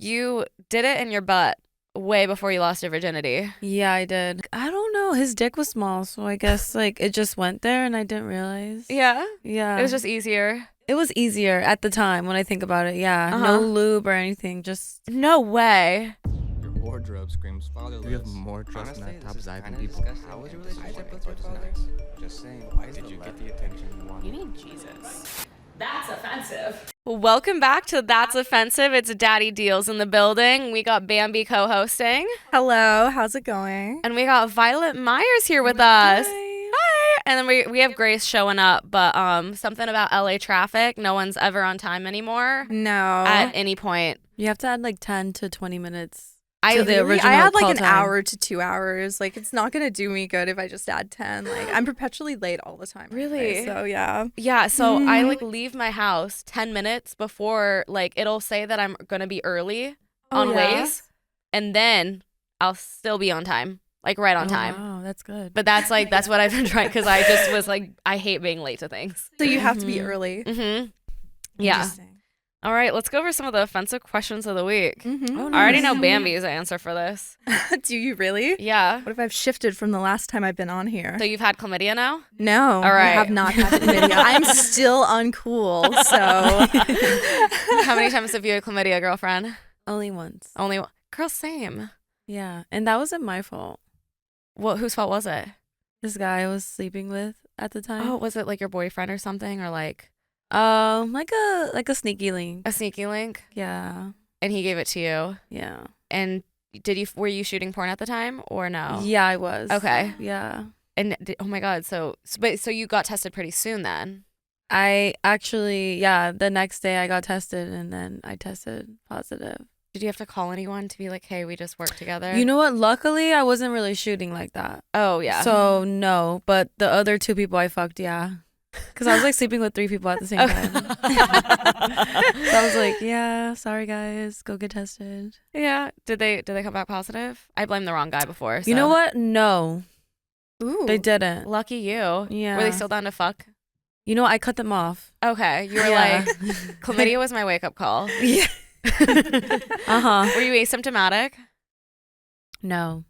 You did it in your butt way before you lost your virginity. Yeah, I did. I don't know. His dick was small, so I guess like it just went there and I didn't realize. Yeah? Yeah. It was just easier. It was easier at the time when I think about it. Yeah. No lube or anything. Just. No way. Your wardrobe screams fatherless. You have more trust in that top Zyban people. How was your relationship with your father? Just saying, why did you get the attention you wanted? You need Jesus. That's offensive. Welcome back to That's Offensive. It's Daddy Deals in the building. We got Bambi co-hosting. Hello, how's it going? And we got Violet Myers here with us. Hi. And then we have Grace showing up, but something about LA traffic. No one's ever on time anymore. No. At any point. You have to add like 10 to 20 minutes. I the original had like call an time. hour to 2 hours. Like, it's not going to do me good if I just add 10. Like, I'm perpetually late all the time. Really? Anyway, so, yeah. Yeah, so I like leave my house 10 minutes before, like, it'll say that I'm going to be early on Waze, and then I'll still be on time, like right on time. Wow, that's good. But that's what I've been trying, because I just was like, I hate being late to things. So you have to be early. Mm-hmm. Yeah. Interesting. All right, let's go over some of the offensive questions of the week. Mm-hmm. Oh, I already know Bambi's answer for this. Do you really? Yeah. What if I've shifted from the last time I've been on here? So you've had chlamydia now? No, All right. I have not had chlamydia. I'm still uncool, so. How many times have you had chlamydia, girlfriend? Only once. Only one. Girl, same. Yeah. And that wasn't my fault. Well, whose fault was it? This guy I was sleeping with at the time. Oh, was it like your boyfriend or something, or like Like a sneaky link. a sneaky link? Yeah. And he gave it to you. Yeah. And were you shooting porn at the time or no? Yeah, I was. Okay. Yeah. And oh my God, so you got tested pretty soon then? I actually, the next day I got tested and then I tested positive. Did you have to call anyone to be like, hey, we just worked together? You know what? Luckily, I wasn't really shooting like that. Oh yeah. So no, but the other two people I fucked, yeah. Because I was like sleeping with 3 people at the same time. So I was like, yeah, sorry guys, go get tested. Yeah. Did they come back positive? I blamed the wrong guy before. You know what? No, Ooh. they didn't. Lucky you. Yeah. Were they still down to fuck? You know, I cut them off. Okay. You were Yeah. like, chlamydia was my wake up call. Yeah. Were you asymptomatic? No,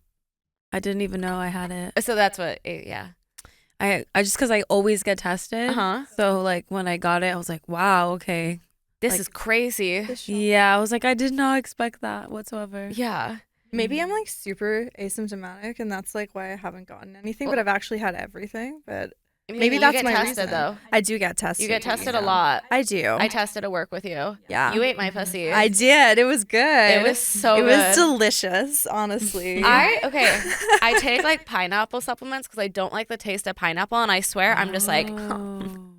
I didn't even know I had it. So that's what. Yeah. I just because I always get tested. So like when I got it, I was like, wow, okay. This Like- is crazy. Yeah, I was like, I did not expect that whatsoever. Yeah. Maybe I'm like super asymptomatic and that's like why I haven't gotten anything, but I've actually had everything. But maybe you that's get my tested reason. though. I do get tested. You get tested a yeah. lot. I do. I tested to work with you. Yeah. You ate my pussy. I did. It was good. It was so It good. was delicious, honestly. I take like pineapple supplements because I don't like the taste of pineapple, and I swear I'm just like, Oh.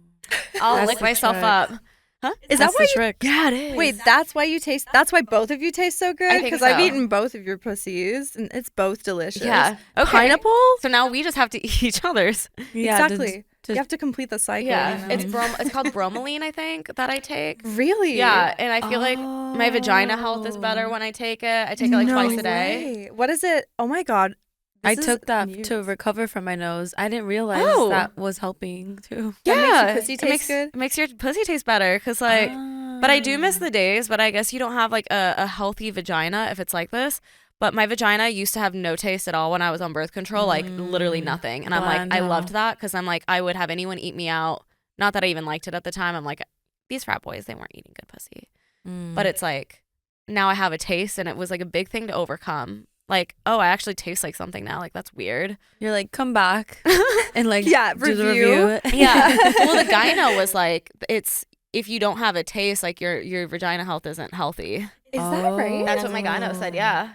I'll That's lick the myself trick. up. Is That's that why the trick? Yeah, it is. Wait, that's why you taste. That's why both of you taste so I good. think Because I've so. eaten both of your pussies, and it's both delicious. Yeah. Okay. Pineapple. So now we just have to eat each other's. Yeah, Exactly. You have to complete the cycle. Yeah. you know? It's called bromelain, I think, that I take. Really. Yeah, and I feel like my vagina health is better when I take it. I take it like No twice a day. way. What is it? Oh my god. I This is took that news. to recover from my nose. I didn't realize Oh. that was helping too. That makes your Yeah, pussy it taste makes, good? It makes your pussy taste better because like, but I do miss the days. But I guess you don't have like a healthy vagina if it's like this. But my vagina used to have no taste at all when I was on birth control, like literally nothing. And I'm like, I loved that because I'm like, I would have anyone eat me out. Not that I even liked it at the time. I'm like, these frat boys, they weren't eating good pussy. But it's like, now I have a taste, and it was like a big thing to overcome. Like, oh, I actually taste like something now. Like, that's weird. You're like, come back and like Yeah, do the review. review. Yeah. Well, the gyno was like, it's if you don't have a taste, like your vagina health isn't healthy. Is that right? That's what my gyno said. Yeah.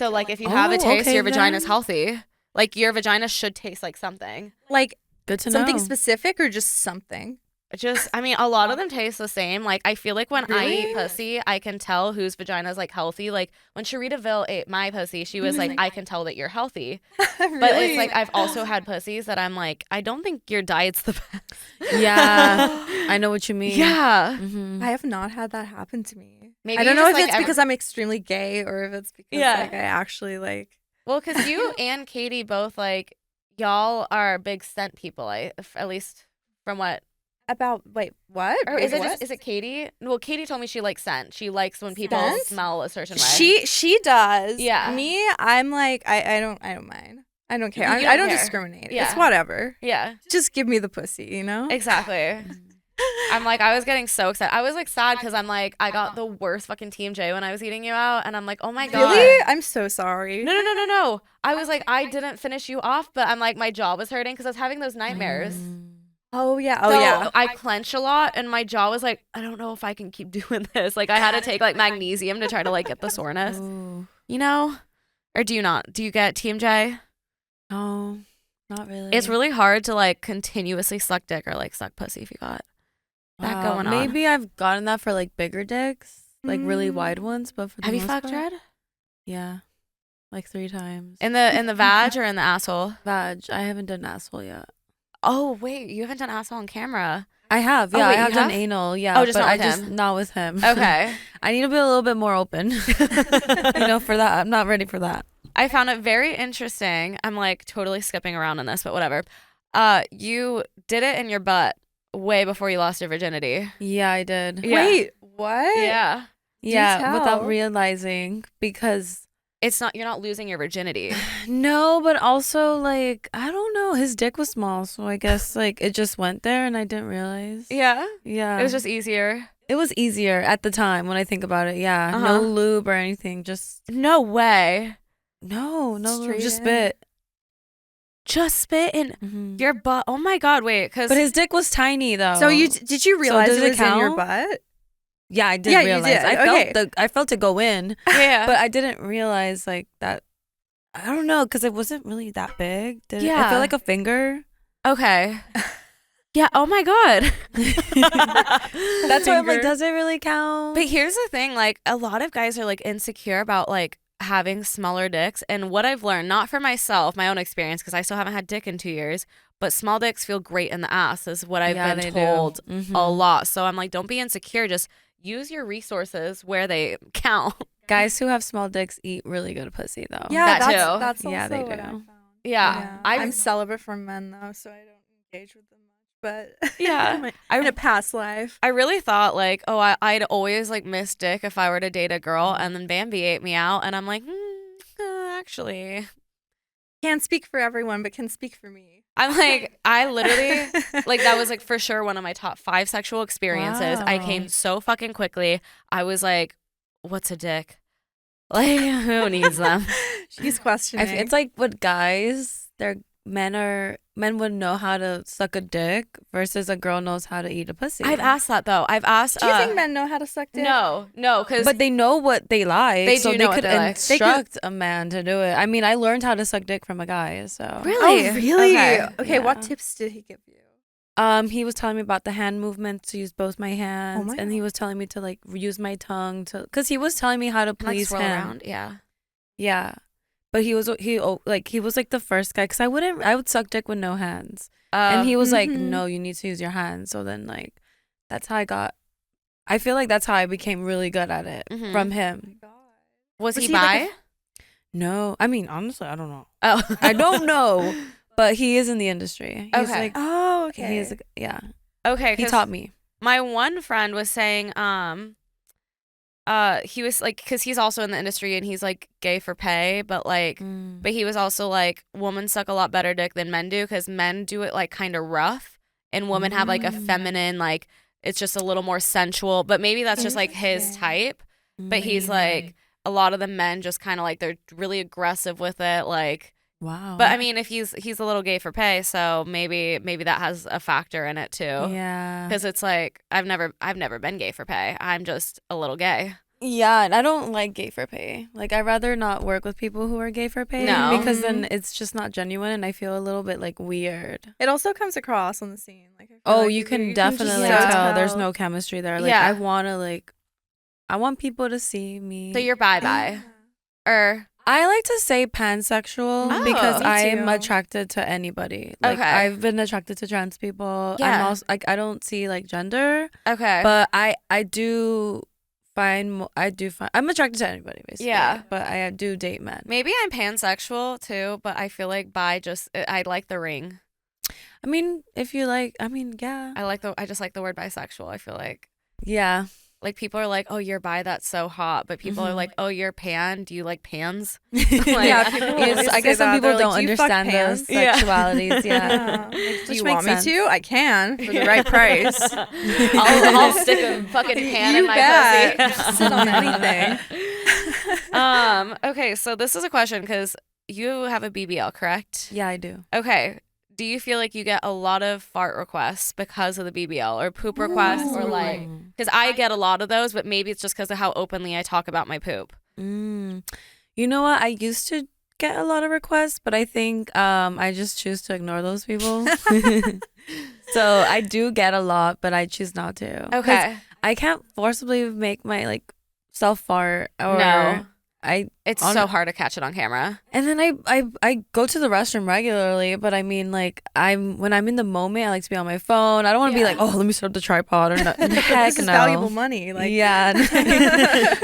So like, if you have a Oh, taste, okay your vagina's then. healthy. Like your vagina should taste like something. Like Good to something know. specific or just something? Just, I mean, a lot of them taste the same. Like, I feel like when I Really? eat pussy, I can tell whose vagina is like healthy. Like when Sharitaville ate my pussy, she was like, I can tell that you're healthy. Really? But it's like I've also had pussies that I'm like, I don't think your diet's the best. Yeah, I know what you mean. Yeah. Mhm. I have not had that happen to me. Maybe I don't you know just, if like, it's because I'm extremely gay or if it's because Yeah. like I actually like. Well, because you and Katie both like y'all are big scent people. At least from what About wait, what? Or is it What? just, is it Katie? Well, Katie told me she likes scent. She likes when people Scent? smell a certain way. She does. Yeah. Me, I'm like I don't mind. I don't care. You I don't don't care. discriminate. Yeah. It's whatever. Yeah, Just give me the pussy, you know? exactly. I'm like, I was getting so excited. I was like sad because I'm like, I got the worst fucking TMJ when I was eating you out, and I'm like, oh my god. Really? I'm so sorry. No. I was like, I didn't finish you off, but I'm like, my jaw was hurting because I was having those nightmares. Oh yeah. So I clenched a lot, and my jaw was like, I don't know if I can keep doing this. Like I had to take like magnesium to try to like get the soreness. Ooh. You know? Or do you not? Do you get TMJ? No, not really. It's really hard to like continuously suck dick or like suck pussy if you got that going on. Maybe I've gotten that for like bigger dicks, like really wide ones, but for the Have you most fucked part, Red? Yeah, like 3 times. In the vag or in the asshole? Vag. I haven't done asshole yet. Oh wait, you haven't done asshole on camera. I have, Oh, yeah. wait, I have you done have? anal, yeah. Oh, just but not I with just him. not with him. Okay. I need to be a little bit more open. For that. I'm not ready for that. I found it very interesting. I'm like totally skipping around on this, but whatever. You did it in your butt way before you lost your virginity. Yeah, I did. Yeah. Wait, what? Yeah. Yeah, without tell. realizing, because It's not, you're not losing your virginity. no, but also like I don't know, his dick was small, so I guess like it just went there and I didn't realize. Yeah. Yeah. It was just easier. It was easier at the time when I think about it. Yeah. Uh-huh. No lube or anything. Just No way. no lube. Straight Just in. spit. Just spit in Mhm. your butt. Oh my god, wait, because But his dick was tiny though. So did you realize does it it was in your count? butt? Yeah, I did Yeah, you realize. did. I felt it go in, yeah. but I didn't realize like that. I don't know, because it wasn't really that big. Did it? I Yeah. feel like a finger. Okay. Yeah. Oh my god. That's why I'm like, Finger. does it really count? But here's the thing, like a lot of guys are like insecure about like having smaller dicks, and what I've learned, not for myself, my own experience, because I still haven't had dick in 2 years, but small dicks feel great in the ass is what I've Yeah, been they do. told Mhm. a lot. So I'm like, don't be insecure, just use your resources where they count. Guys who have small dicks eat really good pussy though. Yeah, That that's too. that's also Yeah, they what I do. found. Yeah. I'm celibate from men though, so I don't engage with them much. But Yeah. in a past life. I really thought like, oh, I'd always like miss dick if I were to date a girl, and then Bambi ate me out, and I'm like, actually, Can't speak for everyone, but can speak for me. I'm like, I literally, like that was like for sure one of my top 5 sexual experiences. I Wow. came so fucking quickly. I was like, what's a dick? Like, who needs them? She's questioning. It's like what guys, men would know how to suck a dick versus a girl knows how to eat a pussy. I've asked that though. I've asked. Do you think men know how to suck dick? No, because But they know what they like. They so do they know what could they like. They could- instruct a man to do it. I mean, I learned how to suck dick from a guy, so. really, Oh, really? Okay. Okay, what Yeah. tips did he give you? He was telling me about the hand movements to use both my hands, my and he God. was telling me to like use my tongue to, cause he was telling me how to Like please swirl him. around. Yeah. Yeah, but he was like the first guy, cause I would suck dick with no hands, and he was like, Mhm. no, you need to use your hands. So then like, that's how I feel like that's how I became really good at it Mhm. from Oh my him. God. Was he he like bi? No, I mean honestly, I don't know. Oh, I don't know, but he is in the industry. He's Okay. like, Oh, okay. he is, yeah. okay. He 'Cause taught me. my one friend was saying, he was like, because he's also in the industry and he's like gay for pay, but like, but he was also like, women suck a lot better dick than men do, because men do it like kind of rough, and women have like a feminine, like it's just a little more sensual, but maybe that's just like his Interesting. type. But he's like, a lot of the men just kind of like, they're really aggressive with it, like. wow. But I mean, if he's a little gay for pay, so maybe that has a factor in it too. yeah. Because it's like I've never been gay for pay. I'm just a little gay. Yeah, and I don't like gay for pay. Like, I'd rather not work with people who are gay for pay. No. Because then it's just not genuine, and I feel a little bit, like, weird. It also comes across on the scene. Like, I feel Oh, like you can definitely just tell there's no chemistry there. Like, Yeah. I want people to see me. So you're bye or I like to say pansexual Oh, because me I'm too. attracted to anybody. Like, Okay. I've been attracted to trans people. Yeah. I'm also, like, I don't see, like, gender, okay. but I do find I'm attracted to anybody, basically. Yeah. But I do date men. Maybe I'm pansexual too, but I feel like bi just I like the ring. I mean, if you like, I mean, yeah. I just like the word bisexual. I feel Yeah. like people are like, oh, you're bi, that's so hot. But people are like, oh, you're pan. Do you like pans? Yeah, people always I say guess some that. people They're don't like, "Do you fuck understand those pans?" Yeah. sexualities. Yeah. Yeah. Like, do Which you makes want sense. me to? I can for the right price. I'll stick a fucking pan in You my bet. pussy. Sit on anything. Okay, so this is a question because you have a BBL, correct? Yeah, I do. Okay. Do you feel like you get a lot of fart requests because of the BBL or poop requests or like, because I get a lot of those, but maybe it's just because of how openly I talk about my poop. You know what? I used to get a lot of requests, but I think I just choose to ignore those people. So I do get a lot, but I choose not to. 'Cause Okay. I can't forcibly make my like self fart or No. It's On- so hard to catch it on camera. And then I go to the restroom regularly, but I mean like when I'm in the moment, I like to be on my phone. I don't want to be like, oh, let me set up the tripod or not. Heck This is no. valuable money. Like, yeah,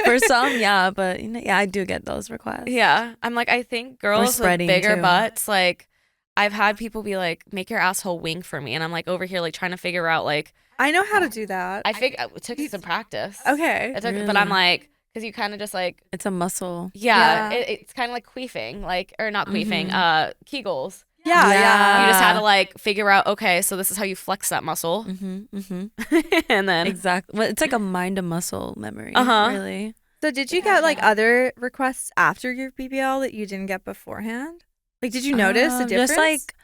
for some, yeah, but yeah, I do get those requests. Yeah. I'm like, I think girls with spreading, bigger too. butts, like, I've had people be like, make your asshole wink for me. And I'm like over here, like, trying to figure out, like, I know how to do that. it took some practice. Okay. It took, Really? but I'm like, because you kind of just like, It's a muscle. yeah, Yeah. it's kind of like queefing, like, or not queefing, Kegels. Yeah, Yeah. yeah. You just had to like figure out, okay, so this is how you flex that muscle. And then, Exactly. Well, it's like a mind to muscle memory. Uh-huh. Really. So did you get like other requests after your BBL that you didn't get beforehand? Like, did you notice a difference? Just like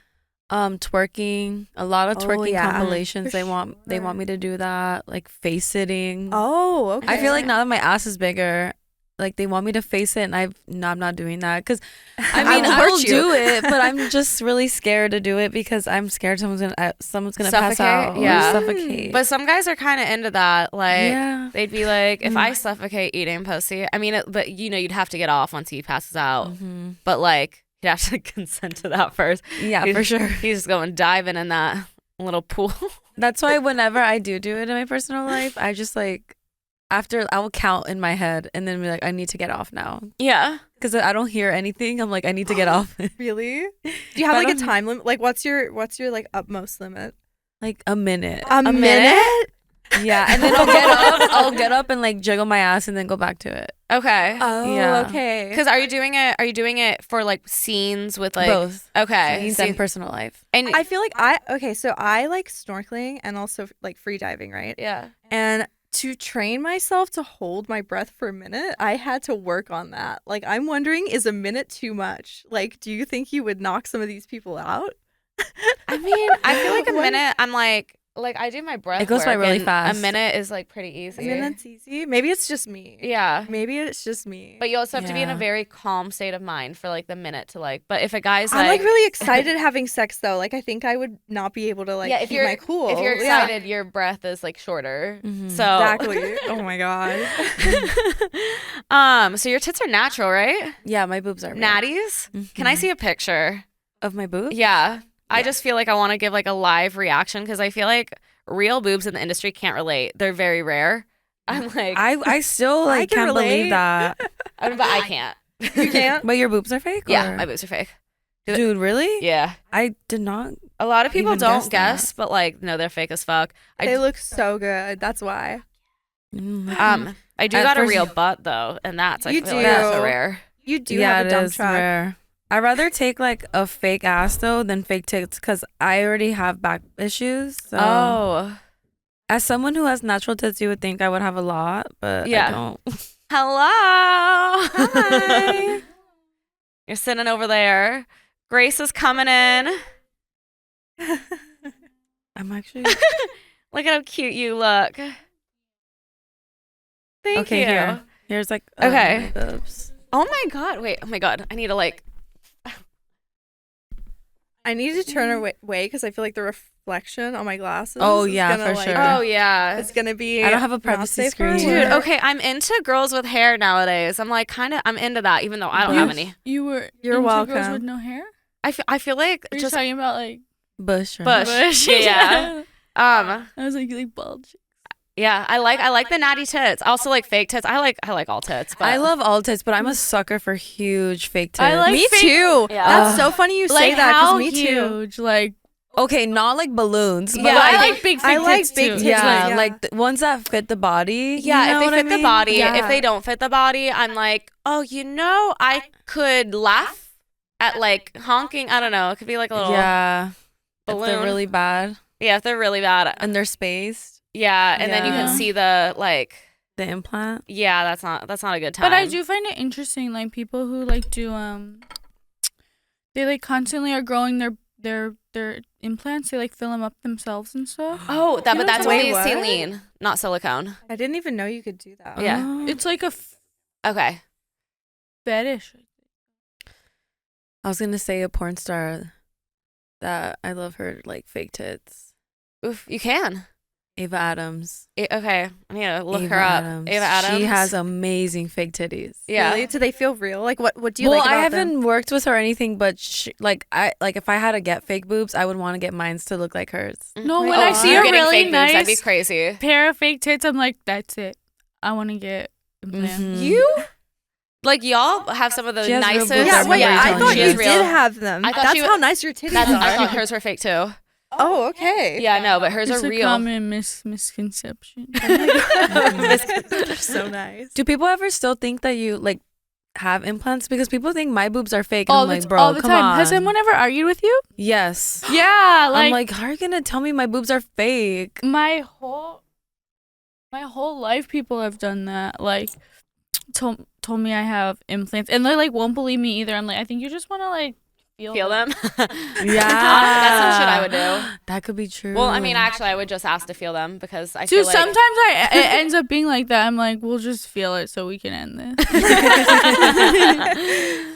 twerking, a lot of Oh, twerking yeah. compilations. For They want me to do that. Like face sitting. oh, okay. I feel like now that my ass is bigger, like they want me to face it, and I'm not doing that because I mean will I hurt will you. do it, but I'm just really scared to do it because I'm scared someone's gonna pass Suffocate? out Yeah. or suffocate. but some guys are kind of into that. Like, yeah, they'd be like, if I suffocate eating pussy, I mean, but you know, you'd have to get off once he passes out. But like, you'd have to consent to that first. yeah, for sure. He's just going diving in that little pool. That's why whenever I do it in my personal life, I just like after I will count in my head and then be like, I need to get off now Yeah. because I don't hear anything. I'm like, I need to get off. Really? Do you have But like a I'm- time limit? Like, what's your like utmost limit? Like a minute. A minute? Yeah, and then I'll get up and like jiggle my ass and then go back to it. Okay. Oh, Yeah. okay. Because are you doing it for like scenes with like Both. Okay. Scenes and personal life. And I feel like so I like snorkeling and also like free diving, right? yeah. And to train myself to hold my breath for a minute, I had to work on that. Like, I'm wondering, is a minute too much? Like, do you think you would knock some of these people out? I mean, I feel like a What? minute. I'm like I do my breath. It goes by work, really and fast. A minute is like pretty I easy. mean, that's easy. Maybe it's just me. Yeah. Maybe it's just me. But you also have to be in a Yeah. very calm state of mind for like the minute to like. But if a guy's I'm like really excited having sex though. Like, I think I would not be able to like yeah, if keep you're my cool. if you're Yeah. excited, your breath is like shorter. Mhm. So Exactly. Oh my god. so your tits are natural, right? Yeah, my boobs are real. Natties. Can I see a picture? of my boobs? Yeah. I just feel like I want to give like a live reaction because I feel like real boobs in the industry can't relate. They're very rare. I'm like, I still like can can't relate. believe that. but I can't. You can't? But your boobs are fake? Yeah, or- my boobs are fake. Dude, really? Yeah. I did not. A lot of people Even don't guess guess, but like, no, they're fake as fuck. They look so good. That's why. I do At got a first- real butt though, and that's I You feel like that's so do. rare. You do yeah, have a it dump is truck. rare. I'd rather take like a fake ass though than fake tits because I already have back issues. So Oh, as someone who has natural tits, you would think I would have a lot, but Yeah. I don't. hello. Hi. You're sitting over there. Grace is coming in. I'm actually Look at how cute you look. Thank okay. you. Here, here's like Okay. my boobs. Oh my god. Wait. Oh my god. I need to like. I need to turn away because I feel like the reflection on my glasses. Oh, is yeah, gonna, for like, sure. Oh yeah. It's gonna be. I don't have a not privacy safe for screen. work. Dude, okay, I'm into girls with hair nowadays. I'm like I'm into that, even though I don't have any. You were You're into girls welcome. with no hair? I feel like Are you just talking about like Bush. Right? bush. Yeah. I was like bald. Yeah, I like the natty tits. Also like fake tits. I like all tits. But I love all tits, but I'm a sucker for huge fake tits. I like Me fake- too. Yeah. That's so funny you say Like that how because me too. huge? Like Okay, not like balloons. But Yeah, like, I like big I like tits big too. tits. yeah, like the ones that fit the body. Yeah, you know if what they I fit the mean? body, if Yeah. they don't fit the body, I'm like, oh, I could laugh at like honking. I don't know. It could be like a little Yeah, if balloon. they're really bad Yeah, if they're really bad. and they're spaced, Yeah, and then you can Yeah. see the like. the implant. Yeah, that's not a good time. But I do find it interesting, like people who like do they like constantly are growing their implants. They like fill them up themselves and stuff. Oh, that, but that's Wait, only what? saline, not silicone. I didn't even know you could do that. Yeah. Oh. It's like a Okay. fetish. I was gonna say a porn star that I love her like fake tits. Oof, you can. Ava Adams. Okay, I need to look Ava her up. Adams. Ava Adams. She has amazing fake titties. Yeah. Really? Do they feel real? Like what do you Well, like about I haven't them? worked with her or anything, but if I had to get fake boobs, I would want to get mine to look like hers. No, Wait, when I see you a getting really fake boobs, that'd be nice crazy. pair of fake tits, I'm like, that's it. I want to get implants. Mhm. You? Like y'all have some of the She has real nicest. boobs. Yeah, They're wait, very I tiny. thought she you is did real. have them. I thought That's she- how nice your titties That's, are. I thought hers were fake too. Oh, okay. Yeah, no, but hers It's are a real. common misconception. They're so nice. Do people ever still think that you like have implants? Because people think my boobs are fake. And all I'm the, like, bro, all the come time. on. Has someone ever argued with you? Yes. Yeah, I'm like, how are you gonna tell me my boobs are fake? my whole life people have done that. Like told me I have implants, and they like won't believe me either. I'm like, I think you just want to like Feel them? Yeah, That's some shit I would do. That could be true. Well, I mean, actually, I would just ask to feel them because I Dude, feel like sometimes it ends up being like that. I'm like, we'll just feel it so we can end this.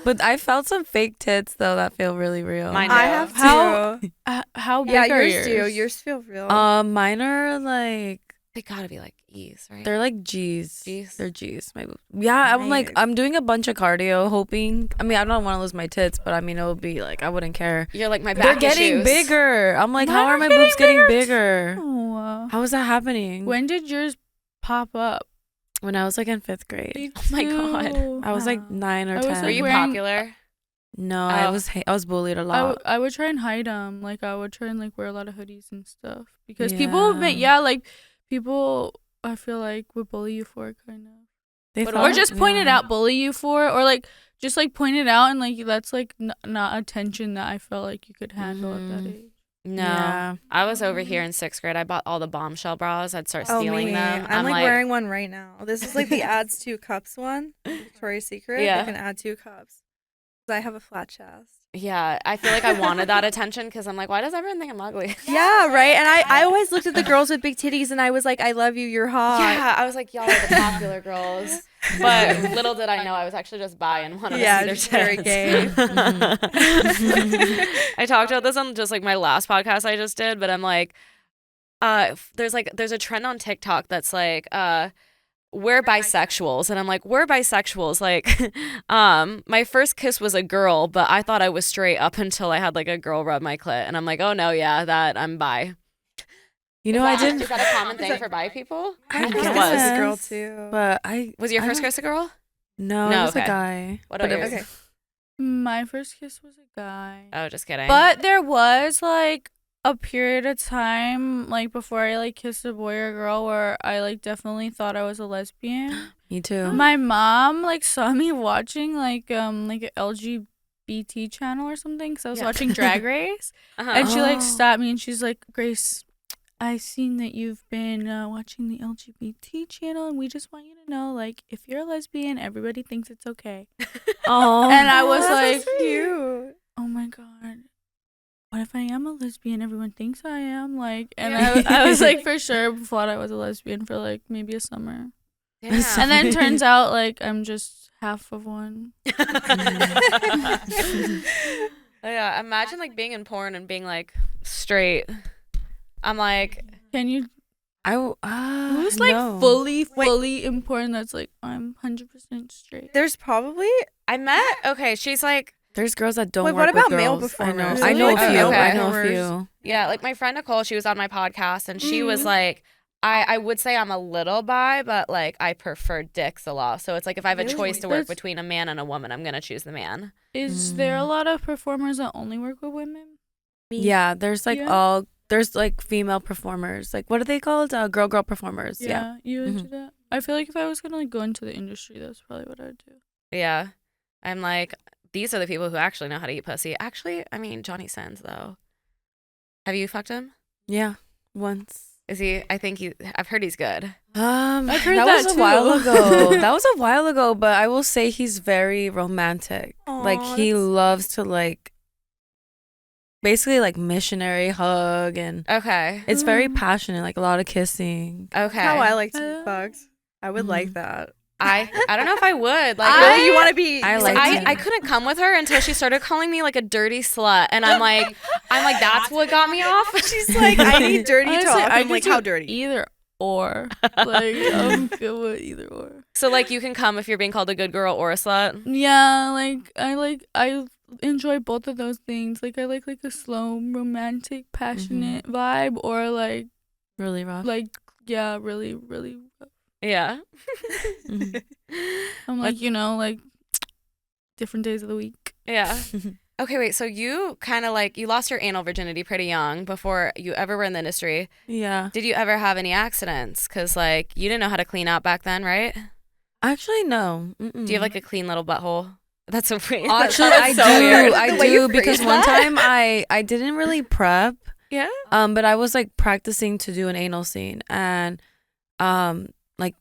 But I felt some fake tits though that feel really real. Mine I do. have How- to. How big Yeah, are yours do. Yours feel real. Mine are like they gotta be like E's, right? they're like G's. G's? They're G's. My boobs. Yeah, I'm like Nice. I'm doing a bunch of cardio, hoping. I mean, I don't want to lose my tits, but I mean, it would be like I wouldn't care. You're like my back They're getting issues. bigger. I'm like, how Mine are are my getting boobs getting bigger bigger? Oh, How is that happening? when did yours pop up? When I was like in 5th grade, Oh my God. I was like 9 or I was, 10. Were like, you wearing- popular? No, Oh. I was bullied a lot. I would try and hide them. Like I would try and like wear a lot of hoodies and stuff because people, Yeah. like people, I feel like would bully you for it, kind of, They Or thought- or just point it yeah. out, bully you for it, or like just like point it out and like that's like not attention that I felt like you could handle at that age. No. Yeah. I was over here in 6th grade. I bought all the bombshell bras. I'd start Oh, stealing me. them. I'm like wearing one right now. This is like the adds 2 cups one. Victoria's Secret. Yeah. You can add 2 cups. 'Cause I have a flat chest. Yeah, I feel like I wanted that attention because I'm like, why does everyone think I'm ugly? Yeah, right. And I always looked at the girls with big titties and I was like, I love you. You're hot. Yeah, I was like, y'all are the popular girls. But little did I know I was actually just bi and wanted Yeah, to just see their very tits. gay. I talked about this on just like my last podcast I just did, but I'm like, there's a trend on TikTok that's like, we're bisexuals, and I'm like, we're bisexuals. Like, my first kiss was a girl, but I thought I was straight up until I had like a girl rub my clit, and I'm like, oh no, yeah, that I'm bi. You know, I Is didn't. that a common thing for bi people? I think think it it was. was a girl too. But I Was your I first don't- kiss a girl? No, No, it was okay. a guy. What But about it yours? was- Okay. My first kiss was a guy. Oh, just kidding. But there was like a period of time like before I like kissed a boy or a girl where I like definitely thought I was a lesbian. Me too. My mom like saw me watching like an LGBT channel or something because I was Yeah. watching Drag Race, Uh-huh. and she like Oh. stopped me and she's like, Grace, I seen that you've been watching the LGBT channel, and we just want you to know, like, if you're a lesbian, everybody thinks it's okay. Oh, And I was That's like, so cute. oh my god, what if I am a lesbian? Everyone thinks I am. Like, and Yeah. I was like, for sure, thought I was a lesbian for like maybe a summer, Damn. and then turns out like I'm just half of one. Yeah, imagine like being in porn and being like straight. I'm like, Can you? Who's like no. fully important? That's like I'm 100% straight. There's probably I met. Okay, she's like, There's girls that don't Wait, work what about with male girls. performers? I know a Really? few. Okay. I know a Performers. few. yeah, like my friend Nicole. She was on my podcast and she was like, I would say I'm a little bi, but like I prefer dicks a lot. So it's like if I have a Really? choice to work That's- between a man and a woman, I'm gonna choose the man. Is there a lot of performers that only work with women? Yeah, there's like Yeah. there's like female performers. Like what are they called? Girl performers. Yeah. You would Mhm. do that. I feel like if I was gonna like go into the industry, that's probably what I'd do. Yeah. I'm like, these are the people who actually know how to eat pussy. Actually, I mean, Johnny Sins, though. Have you fucked him? Yeah. Once. Is he? I've heard he's good. I've heard that that was a too. while ago. That was a while ago, but I will say he's very romantic. Like he loves to like basically like missionary hug, and Okay. it's very passionate, like a lot of kissing. Okay. How I like to be fucked. I would like Mhm. that. I don't know if I would. Like, Really, you want to be? I like it. I couldn't come with her until she started calling me like a dirty slut, and I'm like, that's what got me off. She's like, I need dirty Honestly, talk. I'm could like, do how dirty? Either or. Like I'm good with either or. So like, you can come if you're being called a good girl or a slut. Yeah, I enjoy both of those things. Like I like a slow, romantic, passionate vibe, or like Really rough. really, really. Yeah. Mhm. I'm like, like different days of the week. Yeah. Okay, wait. So you kind of like, you lost your anal virginity pretty young before you ever were in the industry. Yeah. Did you ever have any accidents? Because like, you didn't know how to clean out back then, right? Actually, no. Mm-mm. Do you have like a clean little butthole? That's so weird. Actually, That's I so do. weird. I The way you do because phrase one that. time I didn't really prep. Yeah. But I was like practicing to do an anal scene, and like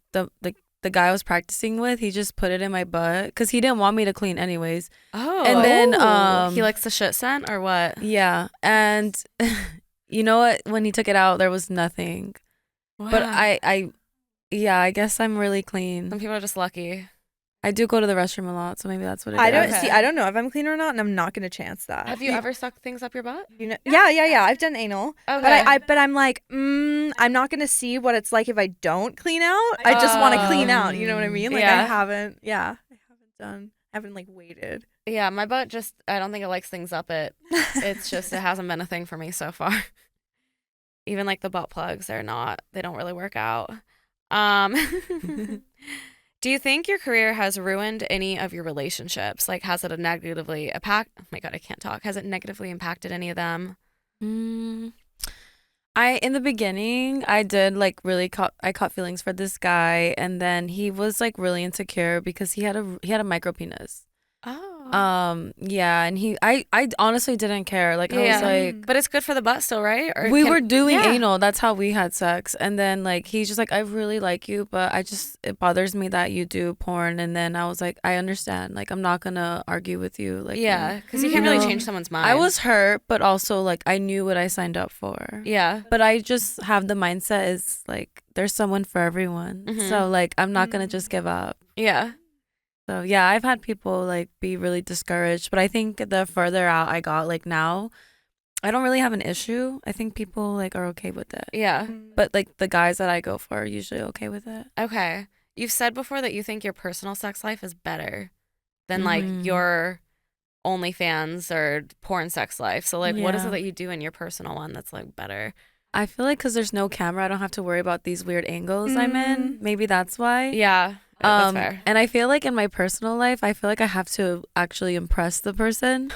the guy I was practicing with, he just put it in my butt because he didn't want me to clean anyways. Oh. And then he likes the shit scent or what? yeah, and you know what? When he took it out, there was nothing. But Wow. I guess I'm really clean. Some people are just lucky. I do go to the restroom a lot, so maybe that's what it is. I don't Okay. see. I don't know if I'm clean or not, and I'm not gonna chance that. Have you ever sucked things up your butt? You know? Yeah. I've done anal, Okay. but I'm like, I'm not gonna see what it's like if I don't clean out. I just want to clean out. You know what I mean? Like Yeah. I haven't haven't like waited. Yeah, my butt just, I don't think it likes things up it. It's just, it hasn't been a thing for me so far. Even like the butt plugs, they don't really work out. Do you think your career has ruined any of your relationships? Like, has it negatively oh my God, I can't talk. Has it negatively impacted any of them? In the beginning, I did like I caught feelings for this guy, and then he was like really insecure because he had a micro penis. Oh. Yeah, and I honestly didn't care. Like I was like, but it's good for the butt still, right? Or we were doing yeah. anal. That's how we had sex. And then like he's just like, I really like you, but it bothers me that you do porn. And then I was like, I understand. Like I'm not gonna argue with you. Like Yeah, because you can't you really know, change someone's mind. I was hurt, but also like I knew what I signed up for. Yeah. But I just have the mindset is like there's someone for everyone. Mhm. So like I'm not gonna just give up. Yeah. So yeah, I've had people like be really discouraged, but I think the further out I got, like now, I don't really have an issue. I think people like are okay with it. Yeah. But like the guys that I go for are usually okay with it. Okay. You've said before that you think your personal sex life is better than like Mhm. your OnlyFans or porn sex life. So like, what is it Yeah. that you do in your personal one that's like better? I feel like because there's no camera, I don't have to worry about these weird angles I'm in. Maybe that's why. Yeah. That's fair. And I feel like in my personal life, I feel like I have to actually impress the person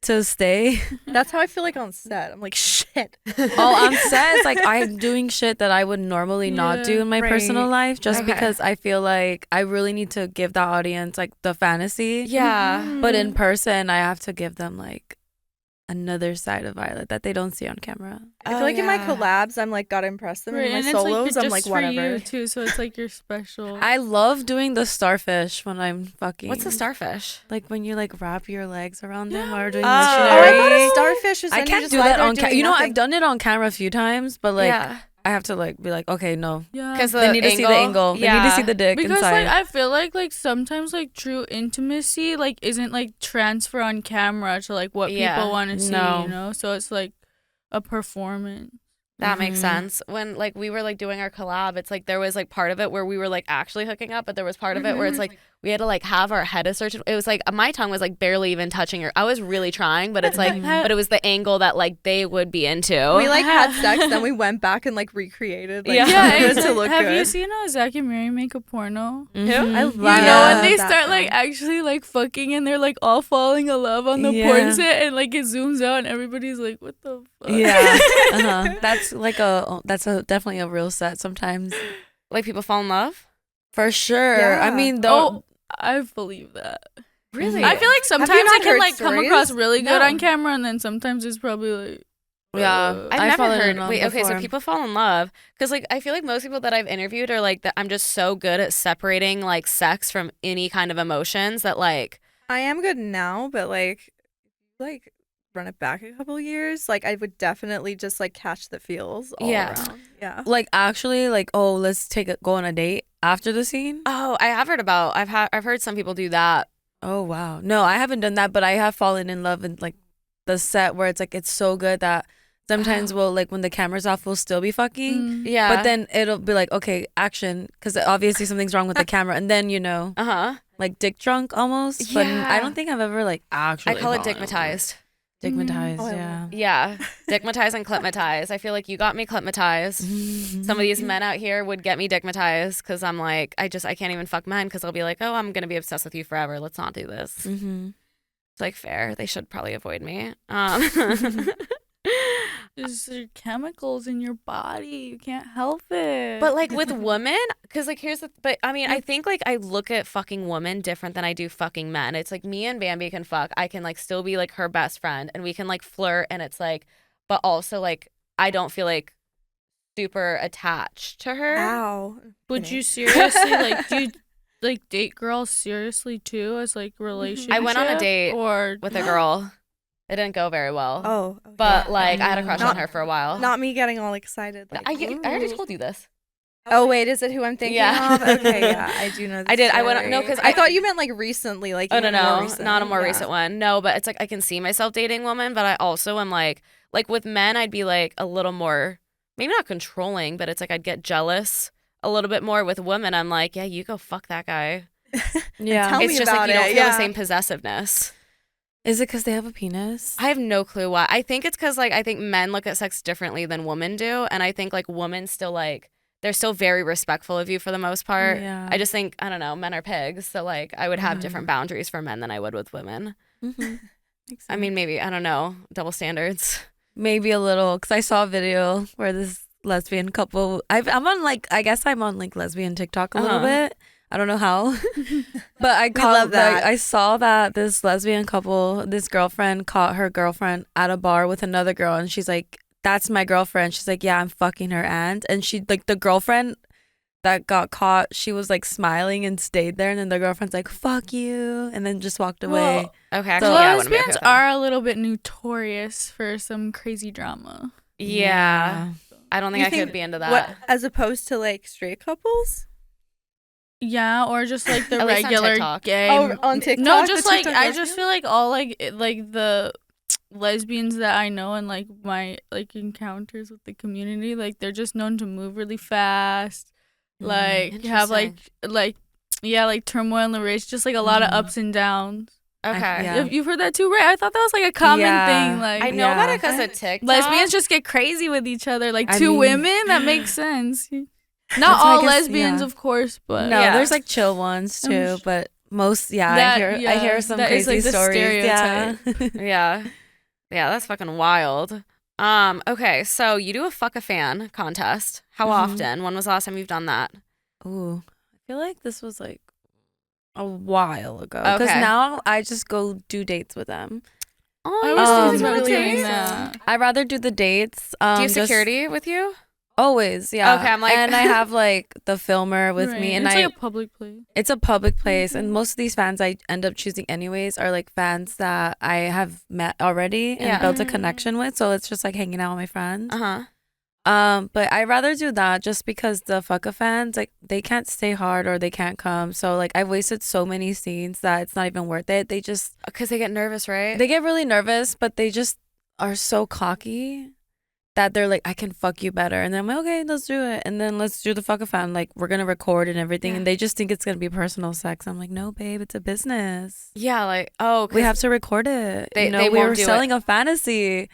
to stay. That's how I feel like on set. I'm like, shit. On set, it's like I'm doing shit that I would normally not do in my right. personal life just Okay. because I feel like I really need to give that audience like the fantasy. Yeah. But in person, I have to give them like another side of Violet that they don't see on camera. I feel like in my collabs, I'm like, gotta impress them. Right, In and my it's solos, like I'm like, just whatever. for you too, so it's like you're special. I love doing the starfish when I'm fucking. What's a starfish? Like when you like wrap your legs around them while you're doing Oh. Oh, I thought missionary. a starfish is I when you can't just do lie that there on doing camera. You know, nothing. I've done it on camera a few times, but like yeah. I have to like be like, okay, no. Yeah. Because They need to see the angle. They need to see the dick Because inside. like I feel like sometimes like true intimacy like isn't like transfer on camera to like what Yeah. people want to see, No. you know? So it's like a performance. That makes Mhm. sense. When like we were like doing our collab, it's like there was like part of it where we were like actually hooking up, but there was part of it where it's like we had to like have our head a certain. It was like my tongue was like barely even touching her. I was really trying, but it's like, but it was the angle that like they would be into. We like had sex, then we went back and like recreated. Like, to look have good. you seen Zach and Mary make a porno? Mhm. I love You know when they that start film. like actually like fucking and they're like all falling in love on the porn set and like it zooms out and everybody's like, what the fuck? Yeah. That's like definitely a real set sometimes. Like people fall in love. For sure. Yeah. I mean, though. I believe that. Really? I feel like sometimes not it can heard like come stories? across really good No. on camera and then sometimes it's probably like Yeah. I've I've never fallen heard. in love Wait, okay, so before. people fall in love because, like, I feel like most people that I've interviewed are like that. I'm just so good at separating like sex from any kind of emotions that, like, I am good now, but like run it back a couple years, like I would definitely just like catch the feels all around. Yeah. Like actually, like, oh, let's go on a date after the scene. oh, I have heard about. I've heard some people do that. Oh wow, no, I haven't done that, but I have fallen in love in like the set where it's like it's so good that sometimes we'll like when the camera's off we'll still be fucking, Yeah, but then it'll be like okay, action, because obviously something's wrong with the camera, and then like dick drunk almost. But Yeah. I don't think I've ever like actually. I call it fallen in love. dickmatized. Dickmatized, Oh, I yeah. Yeah, dickmatized and clipmatized. I feel like you got me clipmatized. Some of these men out here would get me dickmatized because I'm like, I can't even fuck men because I'll be like, oh, I'm gonna be obsessed with you forever. Let's not do this. Mm-hmm. It's like fair. They should probably avoid me. there's chemicals in your body. You can't help it. But like with women, because like but I mean, I think like I look at fucking women different than I do fucking men. It's like me and Bambi can fuck. I can like still be like her best friend and we can like flirt and it's like, but also like I don't feel like super attached to her. Wow. would you seriously like do you like date girls seriously too as like relationship? I went on a date or with a girl. It didn't go very well. Oh. Okay. But like I had a crush Not- on her for a while. Not me getting all excited. Like, I already told you this. Oh wait, is it who I'm thinking Yeah. of? Okay, yeah, I do know. This I did. I went no, story. 'cause I I- thought you meant like recently, like Oh no, even more no, recent. not a more Yeah. recent one. No, but it's like I can see myself dating women, but I also am like with men, I'd be like a little more, maybe not controlling, but it's like I'd get jealous a little bit more. With women, I'm like, yeah, you go fuck that guy. Yeah. Tell It's me just like about you don't it, feel the yeah. same possessiveness. Is it because they have a penis? I have no clue why. I think it's because like I think men look at sex differently than women do, and I think like women still like they're still very respectful of you for the most part. Yeah. I just think I don't know, men are pigs, so like I would have different boundaries for men than I would with women. Mm-hmm. I mean, maybe I don't know, double standards. Maybe a little, because I saw a video where this lesbian couple. I'm on like I guess I'm on like lesbian TikTok a little Uh-huh. bit. I don't know how, but I love caught that. like, I saw that this lesbian couple, this girlfriend caught her girlfriend at a bar with another girl, and she's like, "That's my girlfriend." She's like, "Yeah, I'm fucking her aunt," and she like the girlfriend that got caught, she was like smiling and stayed there, and then the girlfriend's like, "Fuck you," and then just walked away. Okay, actually, So- yeah, I wouldn't be okay lesbians with that. are a little bit notorious for some crazy drama. Yeah, I don't think You I think could be into that. What as opposed to like straight couples? Yeah, or just like the At least on regular TikTok. gay. Oh, on TikTok. No, the just like TikTok I lesbian? just feel like all like the lesbians that I know and like my like encounters with the community, like they're just known to move really fast, like have like yeah, like turmoil in the race, just like a lot of ups and downs. Okay, Yeah. You've heard that too, right? I thought that was like a common Yeah. thing. Like I know about Yeah. it because of TikTok. lesbians just get crazy with each other, like I two mean- women. That makes sense. Not That's why I all guess- lesbians, yeah. of course, but No, Yeah. there's like chill ones I'm too, sh- but most I That- hear I hear some that is, crazy like, the stories. Yeah. yeah, that's fucking wild. Okay, so you do a fuck a fan contest. How Mhm. often? When was the last time you've done that? Ooh, I feel like this was like a while ago. Because Okay. now I just go do dates with them. Oh, I you was do Um, thinking about really doing nice. that. I rather do the dates. Do you have just- security with you? Always, yeah. Okay, I'm like- and I have like the filmer with Right. me, and it's I like a public place. it's a public place, and most of these fans I end up choosing anyways are like fans that I have met already and Yeah. built a connection with. So it's just like hanging out with my friends. Uh-huh. But I rather do that just because the fucka fans, like they can't stay hard or they can't come. So like I've wasted so many scenes that it's not even worth it. They just Because they get nervous, right? they get really nervous, but they just are so cocky that they're like, I can fuck you better. And then I'm like, okay, let's do it. And then let's do the fuck-a-thon. Like, we're going to record and everything. And they just think it's going to be personal sex. I'm like, no, babe, it's a business. Yeah, like, oh. We have to record it. They we were won't do selling it. a fantasy.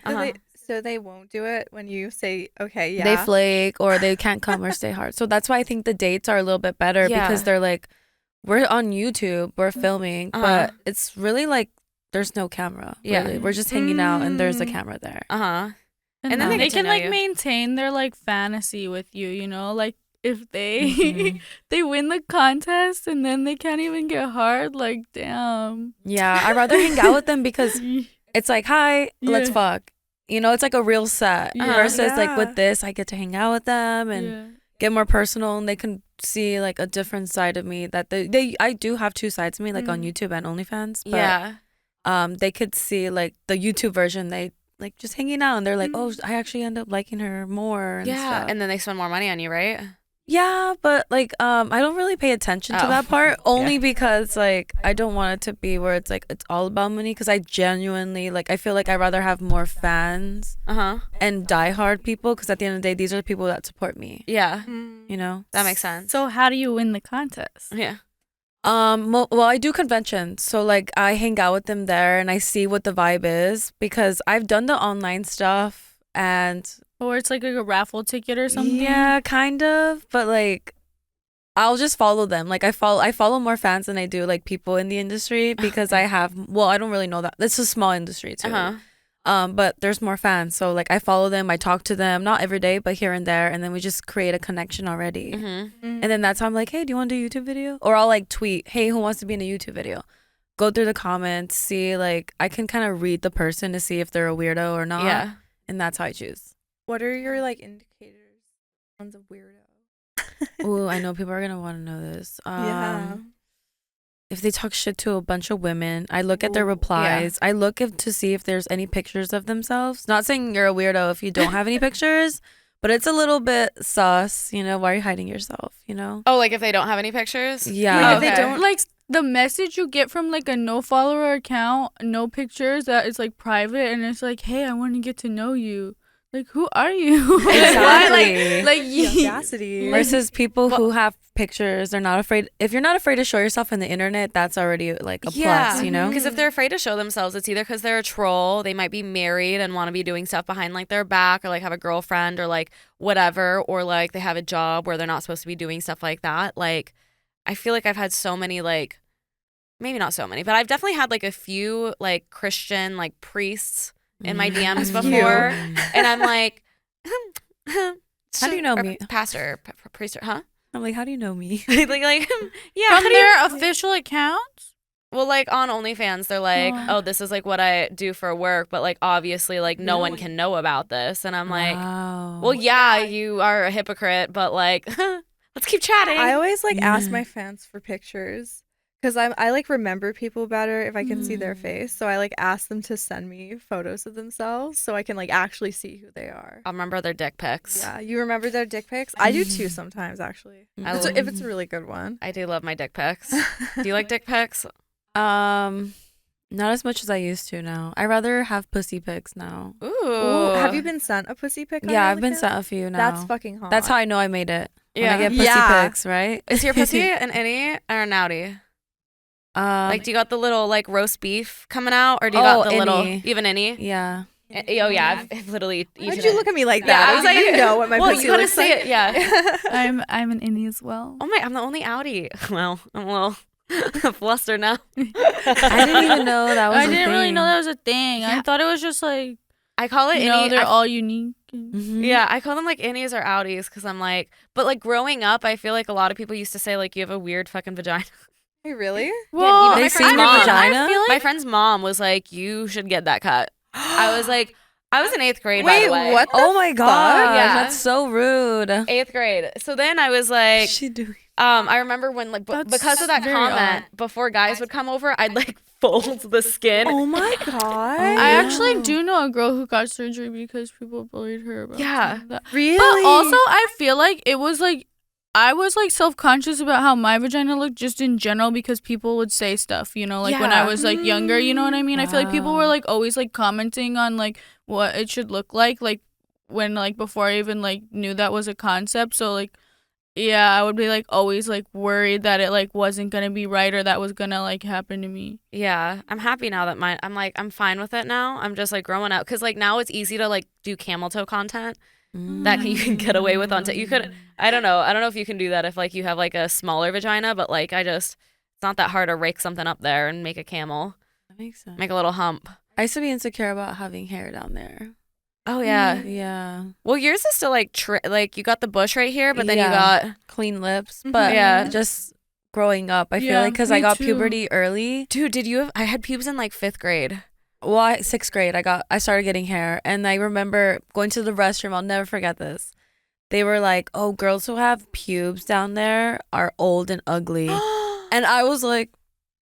So they won't do it when you say, okay, yeah. They flake or they can't come or stay hard. So that's why I think the dates are a little bit better because they're like, we're on YouTube, we're filming, but it's really like there's no camera. Really. We're just hanging out and there's a camera there. And then they can like maintain their like fantasy with you, you know, like if they they win the contest and then they can't even get hard, like damn. Yeah, I'd rather hang out with them because it's like, hi, let's fuck. You know, it's like a real set versus like with this, I get to hang out with them and get more personal, and they can see like a different side of me that I do have two sides of me, like on YouTube and OnlyFans. But they could see like the YouTube version. They like just hanging out and they're like, oh, I actually end up liking her more. And stuff. And then they spend more money on you, right? Yeah, but like I don't really pay attention to that part only because like I don't want it to be where it's like it's all about money, because I genuinely like I feel like I'd rather have more fans and diehard people, because at the end of the day these are the people that support me. You know, that makes sense. So how do you win the contest? Well, I do conventions, so like I hang out with them there and I see what the vibe is, because I've done the online stuff and or it's like a raffle ticket or something. Yeah, kind of, but like I'll just follow them. Like I follow more fans than I do like people in the industry, because I don't really know that. It's a small industry too. But there's more fans, so like I follow them, I talk to them, not every day but here and there, and then we just create a connection already. And then that's how I'm like, hey, do you want to do a YouTube video? Or I'll like tweet, hey, who wants to be in a YouTube video? Go through the comments, see, like I can kind of read the person to see if they're a weirdo or not. And that's how I choose. What are your like indicators on the weirdo? Ooh, I know people are gonna want to know this. If they talk shit to a bunch of women, I look at their replies. I look to see if there's any pictures of themselves. Not saying you're a weirdo if you don't have any pictures, but it's a little bit sus. You know, why are you hiding yourself? You know? Oh, like if they don't have any pictures? Yeah. Like if they don't, like the message you get from like a no follower account, no pictures, that is like private, and it's like, hey, I want to get to know you. Like, who are you? Exactly. like audacity. Versus people who have pictures, they're not afraid. If you're not afraid to show yourself on the internet, that's already like a plus, you know? Because if they're afraid to show themselves, it's either because they're a troll, they might be married and want to be doing stuff behind like their back, or like have a girlfriend or like whatever, or like they have a job where they're not supposed to be doing stuff like that. Like, I feel like I've had so many like, maybe not so many, but I've definitely had like a few like Christian like priests in my DMs before, and I'm like, how do you know me? Pastor, priest, huh? I'm like, how do you know me? like, yeah, from their official accounts. Well, like on OnlyFans, they're like, oh, this is like what I do for work, but like obviously, like no one can know about this, and I'm like, well, yeah, you are a hypocrite, but like, let's keep chatting. I always like ask my fans for pictures. Because I like remember people better if I can see their face. So I like ask them to send me photos of themselves so I can like actually see who they are. I'll remember their dick pics. Yeah, you remember their dick pics? I do too sometimes, actually. If it's a really good one. I do love my dick pics. Do you like dick pics? Not as much as I used to now. I rather have pussy pics now. Ooh. Have you been sent a pussy pic? Yeah, I've been sent a few now. That's fucking hot. That's how I know I made it. When I get pussy pics, right? Is your pussy an innie or an outie? Like, do you got the little like roast beef coming out, or do you got the little even innie? Yeah. Oh yeah, I've literally eaten Why'd you look at me like that? I was like, you know what my pussy you looks see like. it, yeah. I'm an innie as well. Oh my, I'm the only outie. Well, I'm a little flustered now. I didn't even know that was I didn't really know that was a thing. Yeah. I thought it was just like, I call it innie. they're all unique. Yeah, I call them like innies or outies, because I'm like, but like growing up, I feel like a lot of people used to say like you have a weird fucking vagina. Hey, really? Well, they seen your vagina? My friend's mom was like, you should get that cut. I was like, I was in 8th grade, by Wait, the way. what the Oh my god. Yeah. That's so rude. 8th grade. So then I was like, She doing? I remember when like because of that very comment, before guys would come over, I'd like fold the skin. Oh my god. I actually do know a girl who got surgery because people bullied her about that. Really? But also, I feel like it was like, I was like self-conscious about how my vagina looked just in general, because people would say stuff, you know, like when I was like younger, you know what I mean? I feel like people were like always like commenting on like what it should look like when like before I even like knew that was a concept. So like yeah, I would be like always like worried that it like wasn't gonna be right or that was gonna like happen to me. Yeah, I'm happy now that I'm fine with it now. I'm just like growing up because like now it's easy to like do camel toe content that you can get away with on you could I don't know if you can do that if like you have like a smaller vagina, but like it's not that hard to rake something up there and make a camel. That makes sense. Make a little hump. I used to be insecure about having hair down there. Oh yeah. Yeah. Well, yours is still like like you got the bush right here, but then you got clean lips. But Yeah. just growing up, I feel Yeah, like because I me got too. puberty early. dude. I had pubes in like 5th grade. Well, 6th grade, I started getting hair, and I remember going to the restroom. I'll never forget this. They were like, "Oh, girls who have pubes down there are old and ugly," and I was like,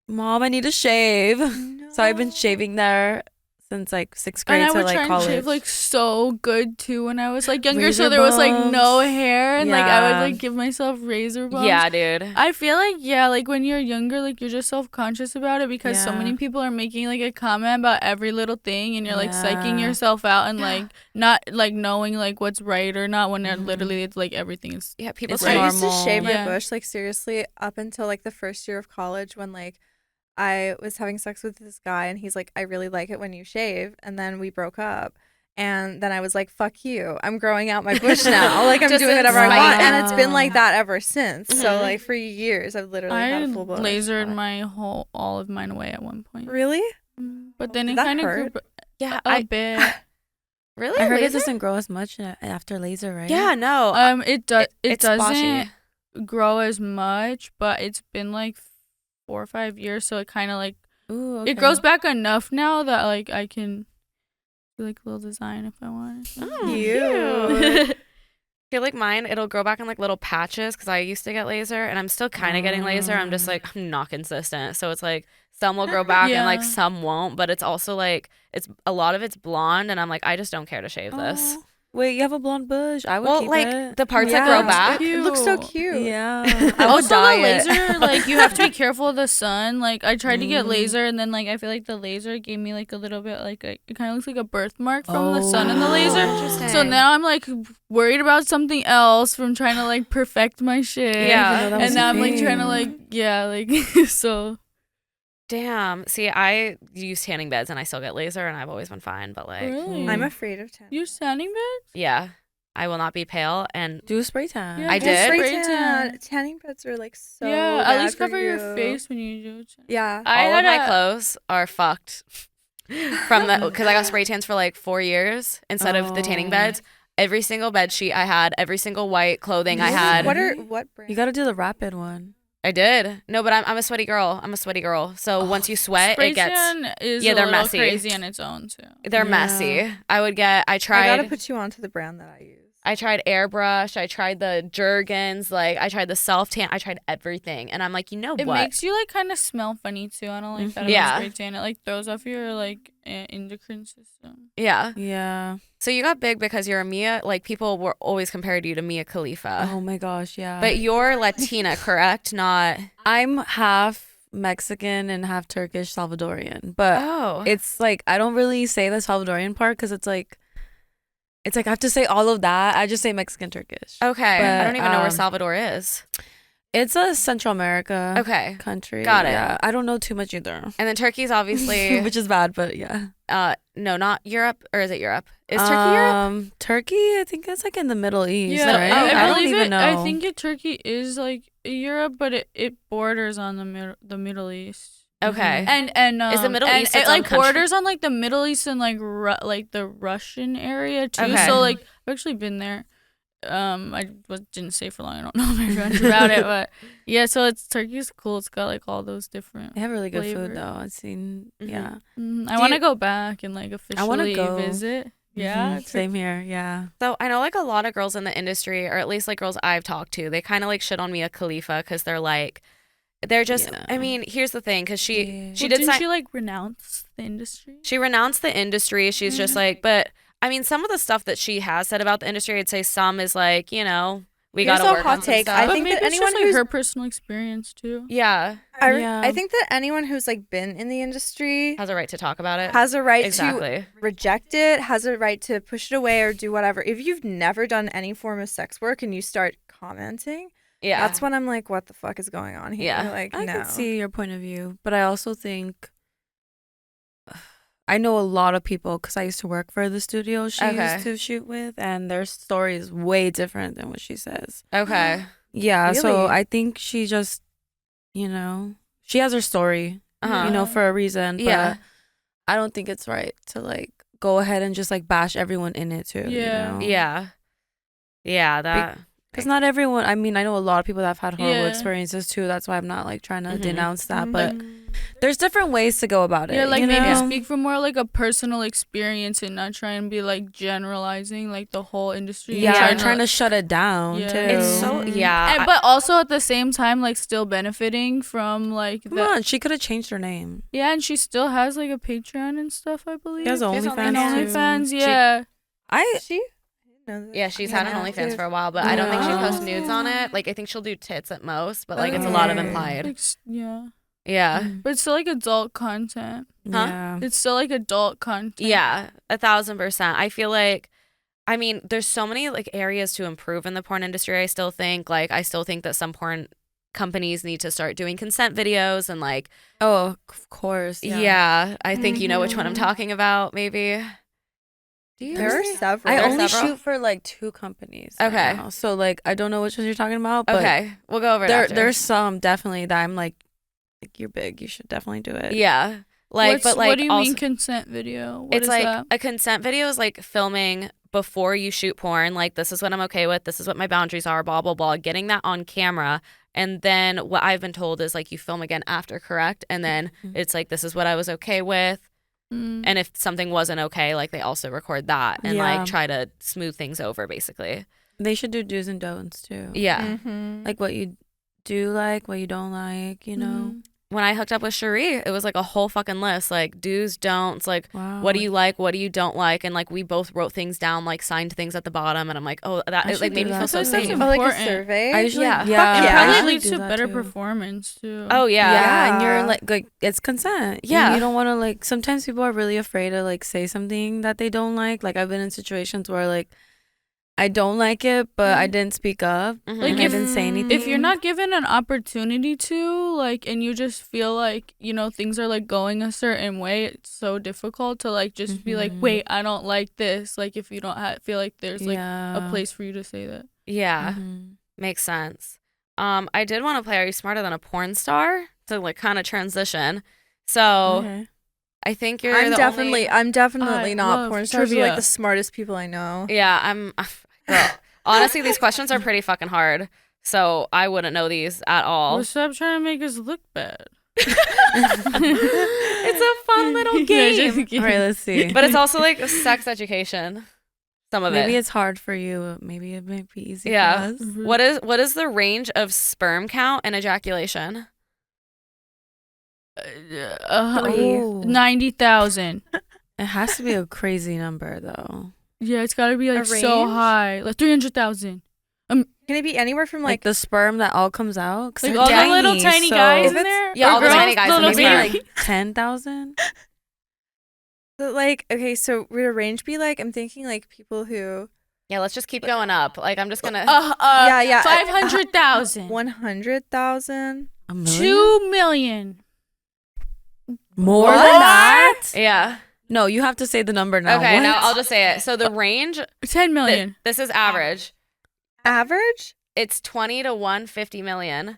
"Mom, I need to shave." So I've been shaving there since like 6th grade And I to would like try college. and shave like so good too when I was like younger, Razor so there was like no bumps. hair, and like I would Yeah. like give myself razor bumps. Yeah, dude. I feel like like when you're younger, like you're just self-conscious about it because so Yeah. many people are making like a comment about every little thing, and you're like psyching Yeah. yourself out and like not like knowing like what's right or not when they're literally it's like everything is. Yeah, people It's say I used to normal. shave my Yeah. bush like seriously up until like the first year of college when like I was having sex with this guy and he's like, I really like it when you shave, and then we broke up. And then I was like, fuck you. I'm growing out my bush now. Like I'm Just doing in whatever I want. spite. And it's been like that ever since. So Mhm. like for years I've literally I had a full bush. lasered all of mine away at one point. Really? But then Did it that kind of hurt? grew Yeah, a bit. really. I heard it Laser? doesn't grow as much after laser, right? Yeah, no. It does. It it's doesn't boshy. grow as much, but it's been like 4 or 5 years, so it kind of like Ooh, okay. it grows back enough now that like I can do like a little design if I want. Oh, Cute. I feel like mine, it'll grow back in like little patches because I used to get laser and I'm still kind of getting laser. I'm just like, I'm not consistent. So it's like some will grow back and like Yeah. some won't, but it's also like, it's a lot of it's blonde and I'm like, I just don't care to shave this. Aw. Wait, you have a blonde bush. I would Well, keep like it. the parts that Yeah. grow back. It looks so cute. Yeah. I would Also, dye the it. laser, like you have to be careful of the sun. Like I tried to get Mm. laser, and then like I feel like the laser gave me like a little bit like it kind of looks like a birthmark from the sun and the laser. Interesting. So now I'm like worried about something else from trying to like perfect my shit. Yeah. Even though that was And now a I'm like trying thing. to like like so. Damn. See, I use tanning beds and I still get laser and I've always been fine, but like, Really? I'm afraid of tan. You standing bed? yeah, I will not be pale. And Do a spray tan. Yeah, I go did. spray Spray tan. tan. Tanning beds are like so yeah, bad at least for cover your you. face when you do it. Yeah. all of my a- clothes are fucked from the, because I got spray tans for like 4 years instead of the tanning Oh. beds. Every single bed sheet I had, every single white clothing I Really? had. What brand? You got to do the rapid one. I did. No, but I'm a sweaty girl. I'm a sweaty girl. So once you sweat, Spray it gets, tan is yeah, a they're little messy. crazy on its own too. they're Yeah. messy. I I tried, gotta put you onto the brand that I use. I tried airbrush. I tried the Jergens. Like I tried the self tan. I tried everything. And I'm like, you know It what? makes you like kind of smell funny too. I don't like that. Yeah. About spray tan. It like throws off your like endocrine system. Yeah. Yeah. So you got big because you're a Mia. Like people were always compared you to Mia Khalifa. Oh my gosh, yeah. But you're Latina, correct? Not. I'm half Mexican and half Turkish Salvadorian. But Oh. it's like I don't really say the Salvadorian part because it's like I have to say all of that. I just say Mexican Turkish. Okay. I But, don't even know where Salvador is. It's a Central America Okay. country. Got it. Yeah, I don't know too much either. And then Turkey's obviously Which is bad, but yeah. no, not Europe, or is it Europe? Is Turkey Europe? Turkey, I think it's like in the Middle East, Yeah, right? Oh, okay. I don't believe even it. know. I think Turkey is like Europe, but it borders on the Middle East. Okay. And Is the Middle and East it its own like country? borders on like the Middle East and like like the Russian area too. Okay. So like I've actually been there. Didn't stay for long. I don't know very much about it, but yeah. So Turkey's cool. It's got like all those different. They have really good flavor. food though. I've seen, Mhm. yeah. I Do want to you- go back and like officially go. visit. Yeah, Mhm. Same here. Yeah. So I know like a lot of girls in the industry, or at least like girls I've talked to, they kind of like shit on Mia Khalifa because they're just. Yeah. I mean, here's the thing, because she Yeah. she Well, did didn't sign. she like renounce the industry? She renounced the industry. She's just like, but I mean, some of the stuff that she has said about the industry, I'd say some is like, we Here's gotta a work hot on some take. stuff. I But think maybe that it's anyone just like who's her personal experience too. Yeah, I think that anyone who's like been in the industry has a right to talk about it. has a right to Exactly. reject it, has a right to push it away or do whatever. If you've never done any form of sex work and you start commenting, Yeah. that's when I'm like, what the fuck is going on here? Yeah. Like, I no. can see your point of view, but I also think I know a lot of people because I used to work for the studio she used to shoot with, and their story is way different than what she says. Okay. Yeah, so Really? I think she just, she has her story, Uh-huh. for a reason. But Yeah. I don't think it's right to like go ahead and just like bash everyone in it too. Yeah. Yeah. Yeah, that. Because not everyone, I mean, I know a lot of people that have had horrible Yeah. experiences too. That's why I'm not like trying to Mhm. denounce that. Mhm. But there's different ways to go about it. Yeah, like you maybe know? speak from more like a personal experience and not try and be like generalizing like the whole industry. Yeah, and trying to shut it down Yeah. too. It's so, yeah. but also at the same time like still benefiting from like Come that. on, she could have changed her name. Yeah, and she still has like a Patreon and stuff, I believe. She has She has OnlyFans. and OnlyFans. OnlyFans, She- yeah. She? I didn't know that. Yeah, she's had an Yeah. OnlyFans for a while, but I don't think she Yeah. posts nudes on it. Like, I think she'll do tits at most, but like it's a lot of Okay. implied. Like, yeah. Yeah. But it's still like adult content. Huh? Yeah. It's still like adult content. Yeah, 1,000%. I feel like, I mean, there's so many like areas to improve in the porn industry. I still think that some porn companies need to start doing consent videos and like, Oh, of course. yeah, I think you know which one I'm Mhm. talking about. Maybe. Do you? There are several. I There are only several? shoot for like 2 companies. Okay. Now. So like I don't know which ones you're talking about. But Okay, we'll go over it after. there's some definitely that I'm like you're big. You should definitely do it. Yeah, like, but like what do you also, mean consent video? What it's is like that? a consent video is like filming before you shoot porn. Like, this is what I'm okay with. This is what my boundaries are. Blah blah blah. Getting that on camera, and then what I've been told is like you film again after, correct? And then it's like, this is what I was okay with. And if something wasn't okay, like they also record that and Yeah. like try to smooth things over, basically. They should do do's and don'ts too. Yeah. Mhm. Like what you do like, what you don't like, you know. When I hooked up with Cherie, it was like a whole fucking list, like do's, don'ts, like Wow. what do you like, what do you don't like, and like we both wrote things down, like signed things at the bottom, and I'm like, oh, that I it should like made do me feel that so too. safe. That's Oh, like a important. survey? I usually Yeah. It Yeah. probably I leads should to do that better too. performance too. Oh yeah. Yeah, and you're Yeah. like it's consent. Yeah. You don't want to like. Sometimes people are really afraid to like say something that they don't like. Like I've been in situations where like I don't like it, but I didn't speak up. Mhm. Like, and I if- didn't say anything. If you're not given an opportunity to like, and you just feel like things are like going a certain way, it's so difficult to like just be like, wait, I don't like this. Like if you don't feel like there's like a place for you to say that. Yeah, Mhm. makes sense. I did want to play Are You Smarter Than a Porn Star to like kind of transition. So Okay. I think you're I'm the definitely I not. love Porn stars are trivia. like the smartest people I know. Yeah, I'm. Girl, honestly, these questions are pretty fucking hard, so I wouldn't know these at all. Well, stop trying to make us look bad. It's a fun little Yeah, game, just kidding. All right, let's see. but it's also like sex education. Some of Maybe it. it's hard for you. Maybe it might be easy Yeah. for us. What is the range of sperm count and ejaculation? Oh. 90,000. It has to be a crazy number though. Yeah, it's got to be like A so range? high, like 300,000. Can it be anywhere from Like like the sperm that all comes out. 'Cause Like they're all the tiny, little tiny so guys If in it's- there. Yeah, Or all the girls, tiny guys in little the maybe sperm. baby. like 10,000? like okay, so would a range be like I'm thinking like people who Yeah, let's just keep going up. Like I'm just gonna. yeah 500,000. 100,000. A million? 2 million. More What? than that? Yeah. No, you have to say the number now. Okay, What? now I'll just say it. So the range. 10 million. This is average. Average? It's 20 to 150 million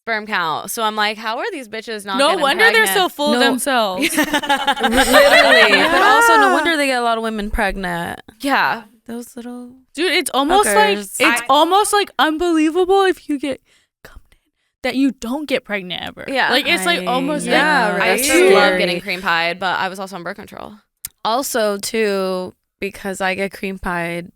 sperm count. So I'm like, how are these bitches not? No getting wonder they're so pregnant? full of No. themselves. Literally. But also, no wonder they get a lot of women pregnant. Yeah. Those little. Dude, it's almost Fuckers. like almost like unbelievable if you get come in that you don't get pregnant ever. Yeah. Like it's like almost Yeah, like right? I That's used to love scary. getting cream pied, but I was also on birth control. Also, too, because I get cream pied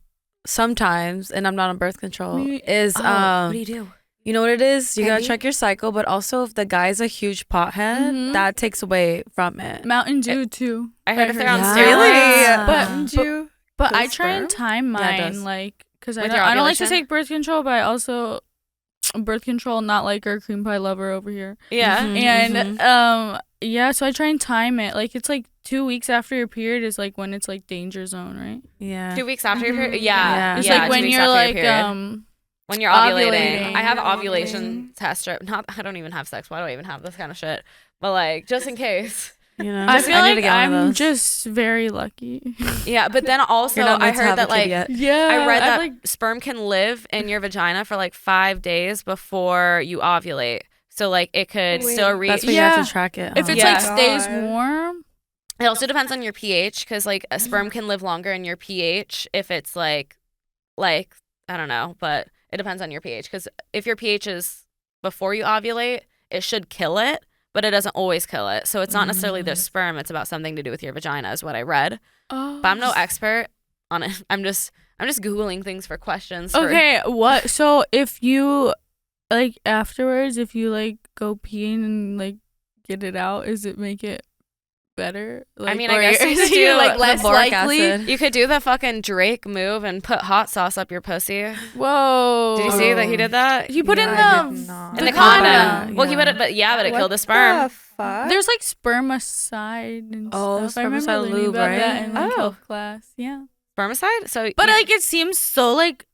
sometimes and I'm not on birth control, is what do you do? you know what it is? You gotta Heavy? check your cycle, but also if the guy's a huge pothead, Mhm. that takes away from it. Mountain Dew too. I heard if they're on Yeah. steroids. Yeah. But Did you? But I Those try and sperm? time Yeah, it mine does. like because With I your don't like to ovulation? take birth control, but I also birth control not like our cream pie lover over here. Yeah. And yeah, so I try and time it. Like it's like 2 weeks after your period is like when it's like danger zone, right? Yeah. 2 weeks after your period? Yeah. Yeah. It's yeah, like 2 when weeks you're after your like period. When you're ovulating. ovulating. I have ovulation test strip. I don't even have sex. Why do I even have this kind of shit? But like, just in case. You know, I feel need to like get one of I'm those. just very lucky. Yeah, but then also You're not I meant to heard have a that kid like yet. Yeah, I read that like sperm can live in your vagina for like 5 days before you ovulate. So like it could Wait, still reach. That's why you have to track it. if huh? it's Yeah. like stays God. warm. It also depends on your pH because like a sperm can live longer in your pH if it's like I don't know, but it depends on your pH because if your pH is before you ovulate, it should kill it, but it doesn't always kill it. So it's not necessarily the sperm; it's about something to do with your vagina, is what I read. Oh. But I'm no expert on it. I'm just googling things for questions. Okay, what? So if you like afterwards, if you like go peeing and like get it out, does it make it better? Like, mean, I or guess you is could it, do like the less boric likely. acid. You could do the fucking Drake move and put hot sauce up your pussy. Whoa! Did you see that he did that? He put I in did the not. In the condom. condom. Well, he put it, but it What killed the sperm. The fuck? There's like spermicide and Oh, stuff. I remember spermicide learning lube, about right? that in like Oh. health class. Yeah, Spermicide? So, but like it seems so like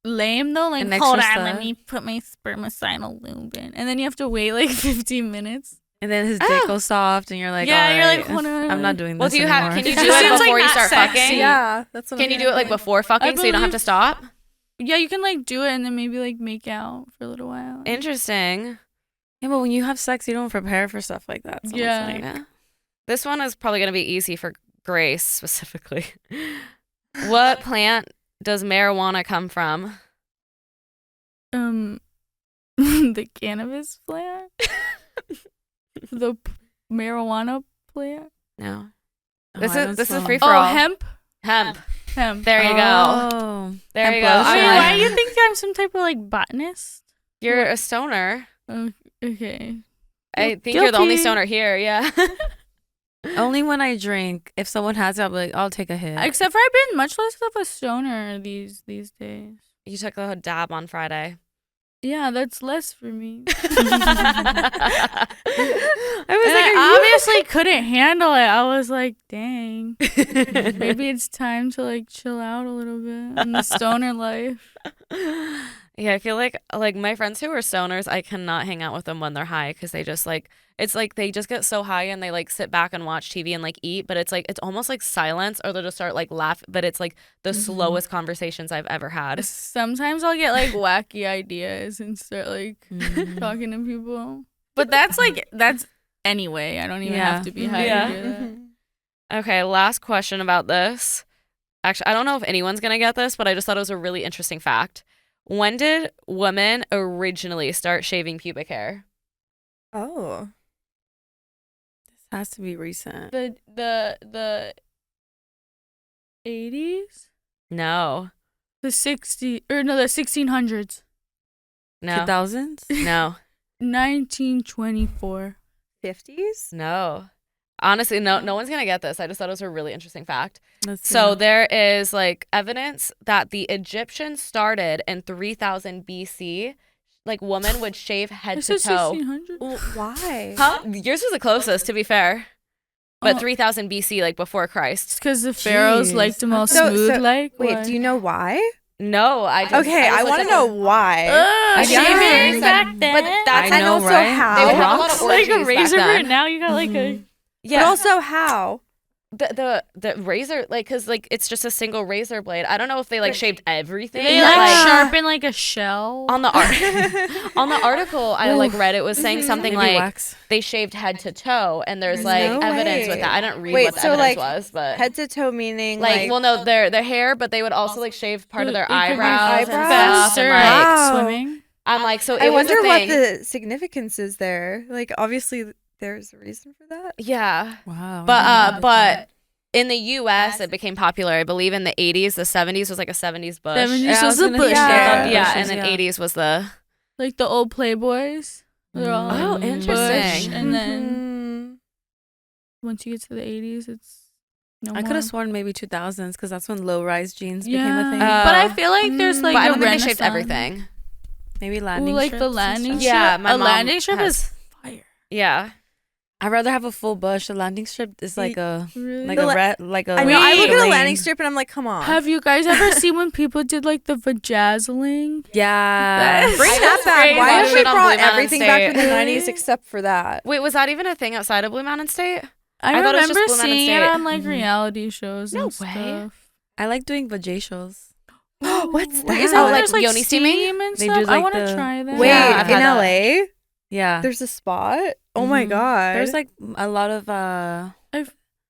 lame though. Like An hold on, extra let step. me put my spermicidal lube in, and then you have to wait like 15 minutes. And then his dick Oh. goes soft, and you're like, Yeah, all you're like, right, hold on. I'm not doing well, this do you anymore. can you It do just it seems, before like, you not start sexy. fucking? Yeah, that's what Can I'm you do it like thinking. before fucking so you don't have to believe- stop? Yeah, you can like do it and then maybe like make out for a little while. Interesting. Yeah, but when you have sex, you don't prepare for stuff like that. So Yeah. it's like, Yeah. This one is probably going to be easy for Grace specifically. What plant does marijuana come from? The cannabis plant, the marijuana plant. No. oh, This I is don't this is smoke. free for Oh, all. hemp. Hemp. There you go. Oh. There Hemp you go. lotion. Wait, Yeah. why do you think I'm some type of like botanist? You're a stoner. Okay. I think you're the only Guilty. stoner here. Yeah. Only when I drink. If someone has it, I'll be like, I'll take a hit. Except for I've been much less of a stoner these days. You took a dab on Friday. Yeah, that's less for me. I was And I obviously couldn't handle it. I was like, dang. Maybe it's time to like chill out a little bit in the stoner life. Yeah, I feel like my friends who are stoners, I cannot hang out with them when they're high because they just like it's like they just get so high and they like sit back and watch TV and like eat, but it's like it's almost like silence or they'll just start like laugh, but it's like the slowest conversations I've ever had. Sometimes I'll get like wacky ideas and start like talking to people. But that's anyway. I don't even Yeah. have to be high Yeah. to do that. Okay, last question about this. Actually, I don't know if anyone's gonna get this, but I just thought it was a really interesting fact. When did women originally start shaving pubic hair? Oh. This has to be recent. The 80s? No. The 1600s. No. 2000s? No. 1924. 50s? No. Honestly, no one's gonna get this. I just thought it was a really interesting fact. Let's see. So there is like evidence that the Egyptians started in 3000 BC. Like women would shave head This to is toe. 1600. Well, why? Huh? Yours was the closest, to be fair. But Oh. 3000 BC, like before Christ. It's because the pharaohs Jeez. liked them all So- smooth. so- like Wait, what? do you know why? No, I just. Okay, I was want to looking know at- why. I Yeah. shaving back then. But that's I and know, also right? how. They would have a lot of It's like a orgies back razor then. right now. You got like a. But Yeah. also how? The razor, like, cause like it's just a single razor blade. I don't know if they like shaved everything. They Yeah. like Like- sharpen like a shell. on the on the article I like read it was saying something Maybe like wax. they shaved head to toe, and there's No like evidence way. with that. I didn't read Wait, what the so, evidence like, was, but Head to toe meaning like, well, no, their hair, but they would also like shave part of their eyebrows and stuff. faster, And, like like, Wow. swimming. I'm like, so it I was wonder a what thing. the significance is there. Like, obviously, there's a reason for that. Yeah, Wow. but in the U.S. it became popular. I believe in the 80s, the 70s was like a 70s bush. 70s Yeah, I was was the gonna bush say era. that. Yeah, bushes, and then yeah. 80s was the. Like the old playboys. They're all Oh, like, interesting. bush, and then Mhm. once you get to the 80s, it's No I more. could have sworn maybe 2000s because that's when low-rise jeans became Yeah. a thing. But I feel like there's like but I a don't think they shaved renaissance. everything. Maybe Ooh, landing like strips the and landing stuff. strip. Yeah, my a mom landing strip has- is fire. Yeah. I'd rather have a full bush. A landing strip is like a Really? like The a la- red like a. I know. I look at a lane. landing strip and I'm like, come on. Have you guys ever seen when people did like the vajazzling? Yeah. That's Bring so that back. crazy. Why That have we shit on brought Blue Mountain everything back from the State. 90s except for that? Wait, was that even a thing outside of Blue Mountain State? I thought it was just remember Blue Mountain seeing it State. on like Mhm. reality shows No and way. stuff. I like doing vajacials. What's that? Is Oh, that like there's like yoni steaming? steam and They stuff? do, I like, want to the- try that. Wait, Yeah, I've in had that. LA? Yeah. There's a spot? Oh my Mhm. god. There's like a lot of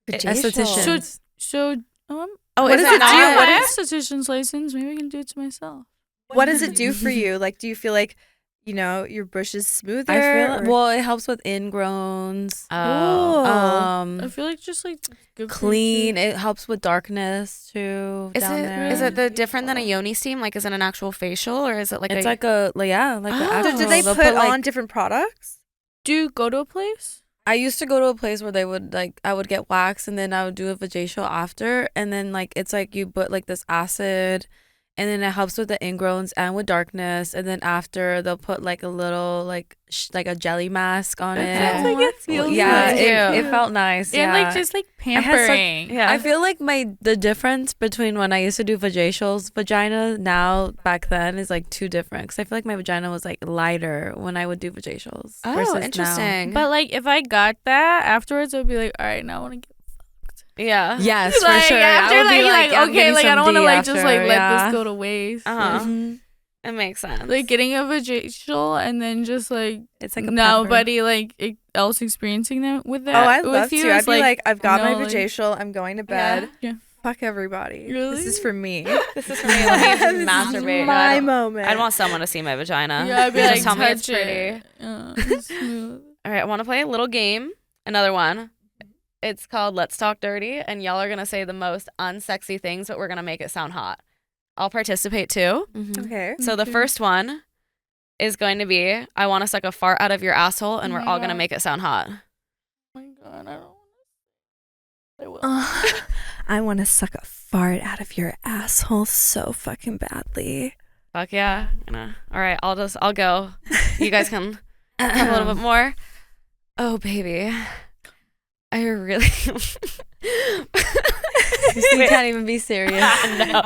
estheticians. So Oh, What is does it it not? do? I What have is- esthetician's license. Maybe I can do it to myself. What does it do for you? Like, do you feel like, you know, your bush is smoother? I feel or- well. It helps with ingrowns. Oh. I feel like just like good for Clean. you. It helps with darkness too. Is down it there. is it the different than a yoni steam? Like, is it an actual facial or is it like It's a? like a like an Oh. actual. Did they They'll put like- on different products? Do you go to a place? I used to go to a place where they would like I would get wax and then I would do a vajacial after, and then like it's like you put like this acid, and then it helps with the ingrowns and with darkness, and then after they'll put like a little like like a jelly mask on it. Sounds like it feels Yeah, good. it felt nice. And Yeah. like just like had such- pampering. Yeah. I feel like the difference between when I used to do vajacials vagina now back then is like too different, because I feel like my vagina was like lighter when I would do vajacials. Oh, versus now. interesting. But like if I got that afterwards, I'd be like, all right, now I want to get yeah. Yes, for like sure. after I would be like I'm okay, getting like I some don't want to D like just after, like let yeah. this go to waste. Uh-huh. Mhm. It makes sense. Like getting a vajacial and then just like It's like a nobody like else experiencing them with Oh, that. I'd with love you. to. I'd It's be like, I've got my no, like- vajacial. I'm going to bed. Yeah. Fuck everybody. Really? This is for me. this is for me. Let me This is masturbate. my I don't- moment. I'd want someone to see my vagina. Yeah, I'd be Just like, tell me it's touch pretty. it. Smooth. All right, I want to play a little game. Another one. It's called Let's Talk Dirty, and y'all are gonna say the most unsexy things, but we're gonna make it sound hot. I'll participate too. Mhm. Okay. So the Okay. first one is going to be I want to suck a fart out of your asshole, and Oh we're my all gonna God. make it sound hot. Oh my god, I don't. I will. I want to suck a fart out of your asshole so fucking badly. Fuck yeah. All right, I'll go. You guys can have a little bit more. Oh baby, I really. You can't even be serious. No.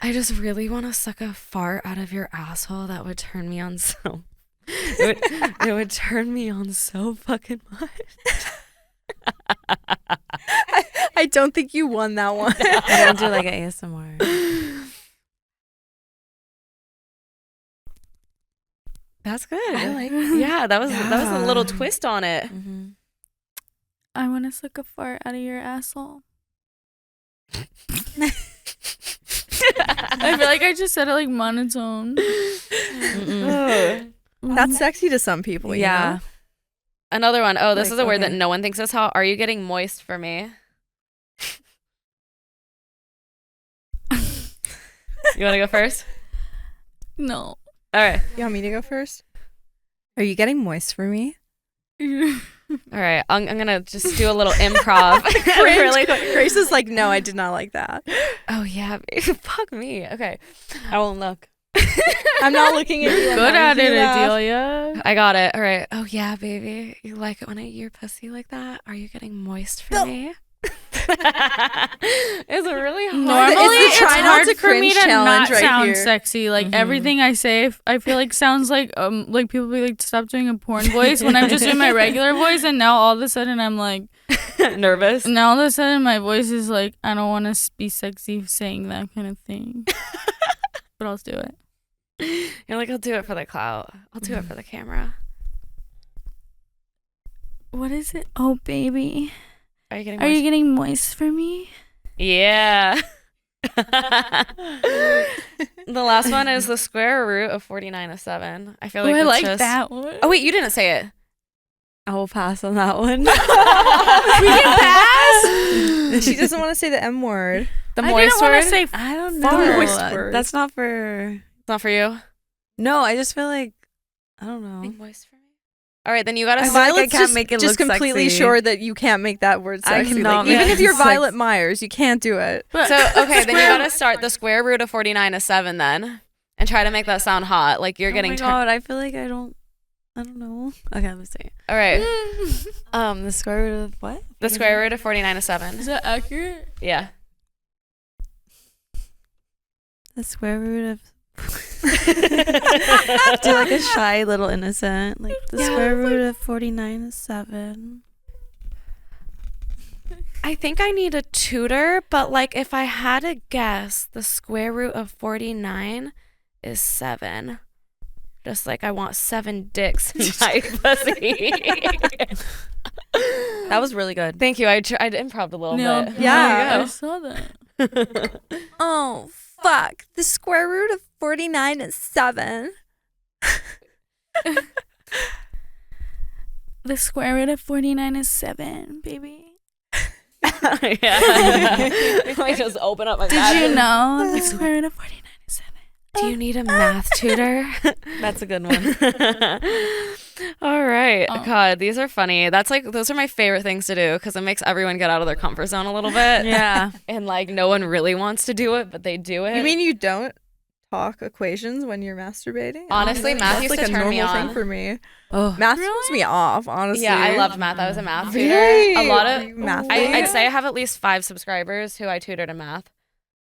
I just really want to suck a fart out of your asshole. That would turn me on so. It would turn me on so fucking much. I don't think you won that one. I don't do like an ASMR. That's good. I like Yeah, that was a little Yeah. twist on it. Mm-hmm. I want to suck a fart out of your asshole. I feel like I just said it like monotone. That's sexy to some people. You Yeah. know? Another one. Oh, this Like, is a word that okay. no one thinks is hot. Are you getting moist for me? You want to go first? No. All right. You want me to go first? Are you getting moist for me? All right. I'm gonna just do a little improv. Really quick. Grace is like, no, I did not like that. Oh yeah. Fuck me. Okay. I won't look. I'm not looking at you. I'm Good not at making it, you laugh. Adelia. I got it. All right. Oh yeah, baby. You like it when I eat your pussy like that? Are you getting moist for No. me? It's really hard. Normally, It's the it's try not hard to for me cringe to challenge not right sound here. sexy. Like Mhm. everything I say, I feel like sounds like people be like, stop doing a porn voice when I'm just doing my regular voice, and now all of a sudden I'm like, nervous. now all of a sudden my voice is like, I don't want to be sexy saying that kind of thing, but I'll do it. You're like, I'll do it for the clout. I'll do it for the camera. What is it? Oh, baby, Are you getting are moist? you getting moist for me? Yeah. The last one is the square root of 49 is 7. I feel like Oh, I that's like just... that one. Oh wait, you didn't say it. I will pass on that one. We can pass. She doesn't want to say the M word. The I moist didn't want word. to say I don't Fart. know. Moist word. That's not for. It's not for you. No, I just feel like I don't know. Being moist for me. All right, then you gotta. I feel like I Violet's can't make it just look completely sexy. sure that you can't make that word I sexy. cannot Like, even make if you're it Violet sexy. Myers, you can't do it. But So okay, then you gotta start. The square root of 49 is 7 then, and try to make that sound hot. Like you're getting. Oh my god, I feel like I don't know. Okay, let me see. All right, The square root of what? the square root of 49 is 7. is that accurate? Yeah. The square root of. Do like a shy little innocent. Like the square root of 49 is 7. I think I need a tutor, but like if I had to guess, the square root of 49 is 7. Just like I want 7 dicks in my pussy. That was really good. Thank you. I improv a little No, bit. Yeah. I saw that. Oh, fuck. The square root of 49 is 7. The square root of 49 is 7, baby. Yeah. Like just open up my Did you know the square root of 49 is 7? Do you need a math tutor? That's a good one. All right. Oh. God, these are funny. That's like, those are my favorite things to do because it makes everyone get out of their comfort zone a little bit. Yeah. And like no one really wants to do it, but they do it. You mean you don't talk equations when you're masturbating? Honestly, math that's used like to a turn me normal on. thing for me. Oh. Math turns me off, honestly. Yeah, I loved math. I was a math tutor. Really? A lot Were of you math I'd say I have at least 5 subscribers who I tutored in math.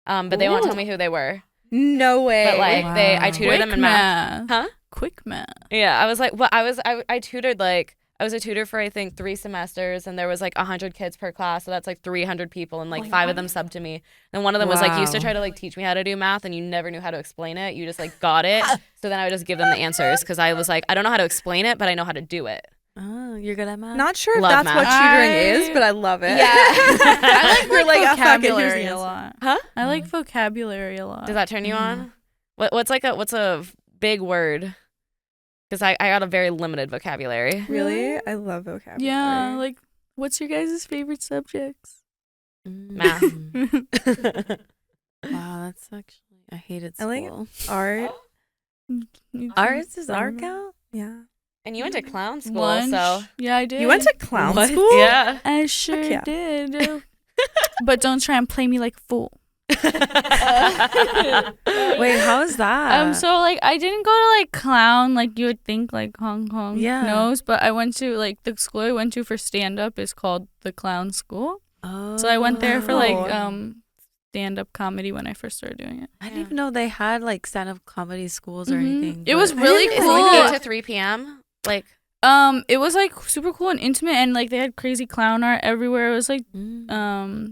But they won't tell me who they were. No way. But like I Wow. tutored them in math. Huh? Quick math. Yeah, I was like, well, I tutored like, I was a tutor for I think 3 semesters, and there was like 100 kids per class, so that's like 300 people, and like 5 of them subbed to me. And one of them was like, you used to Wow. try to like teach me how to do math, and you never knew how to explain it. You just like got it. So then I would just give them the answers because I was like, I don't know how to explain it, but I know how to do it. Oh, you're good at math? Not sure if Love that's math. what tutoring is, but I love it. Yeah. I like, You're like, "Ah, fuck it, here's the vocabulary a answer." lot. Huh? I like vocabulary a lot. Does that turn you on? What's a big word? Because I got a very limited vocabulary. Really? I love vocabulary. Yeah, like, what's your guys' favorite subjects? Math. Wow, that's actually, I hated I school. like art. Arts is art count? Yeah. And you went to clown school, Lunch. so Yeah, I did. You went to clown What? school? yeah. I sure yeah. did. But don't try and play me like a fool. Wait, how is that? So like I didn't go to like clown like you would think like Hong Kong Yeah. knows, but I went to like the school I went to for stand up is called the Clown School. Oh. So I went there for like Oh. stand up comedy when I first started doing it. I didn't even know they had like stand-up comedy schools or Mhm. anything. It was but- really Is it cool. like 8 to 3 p.m.? Like, It was like super cool and intimate, and like they had crazy clown art everywhere. It was like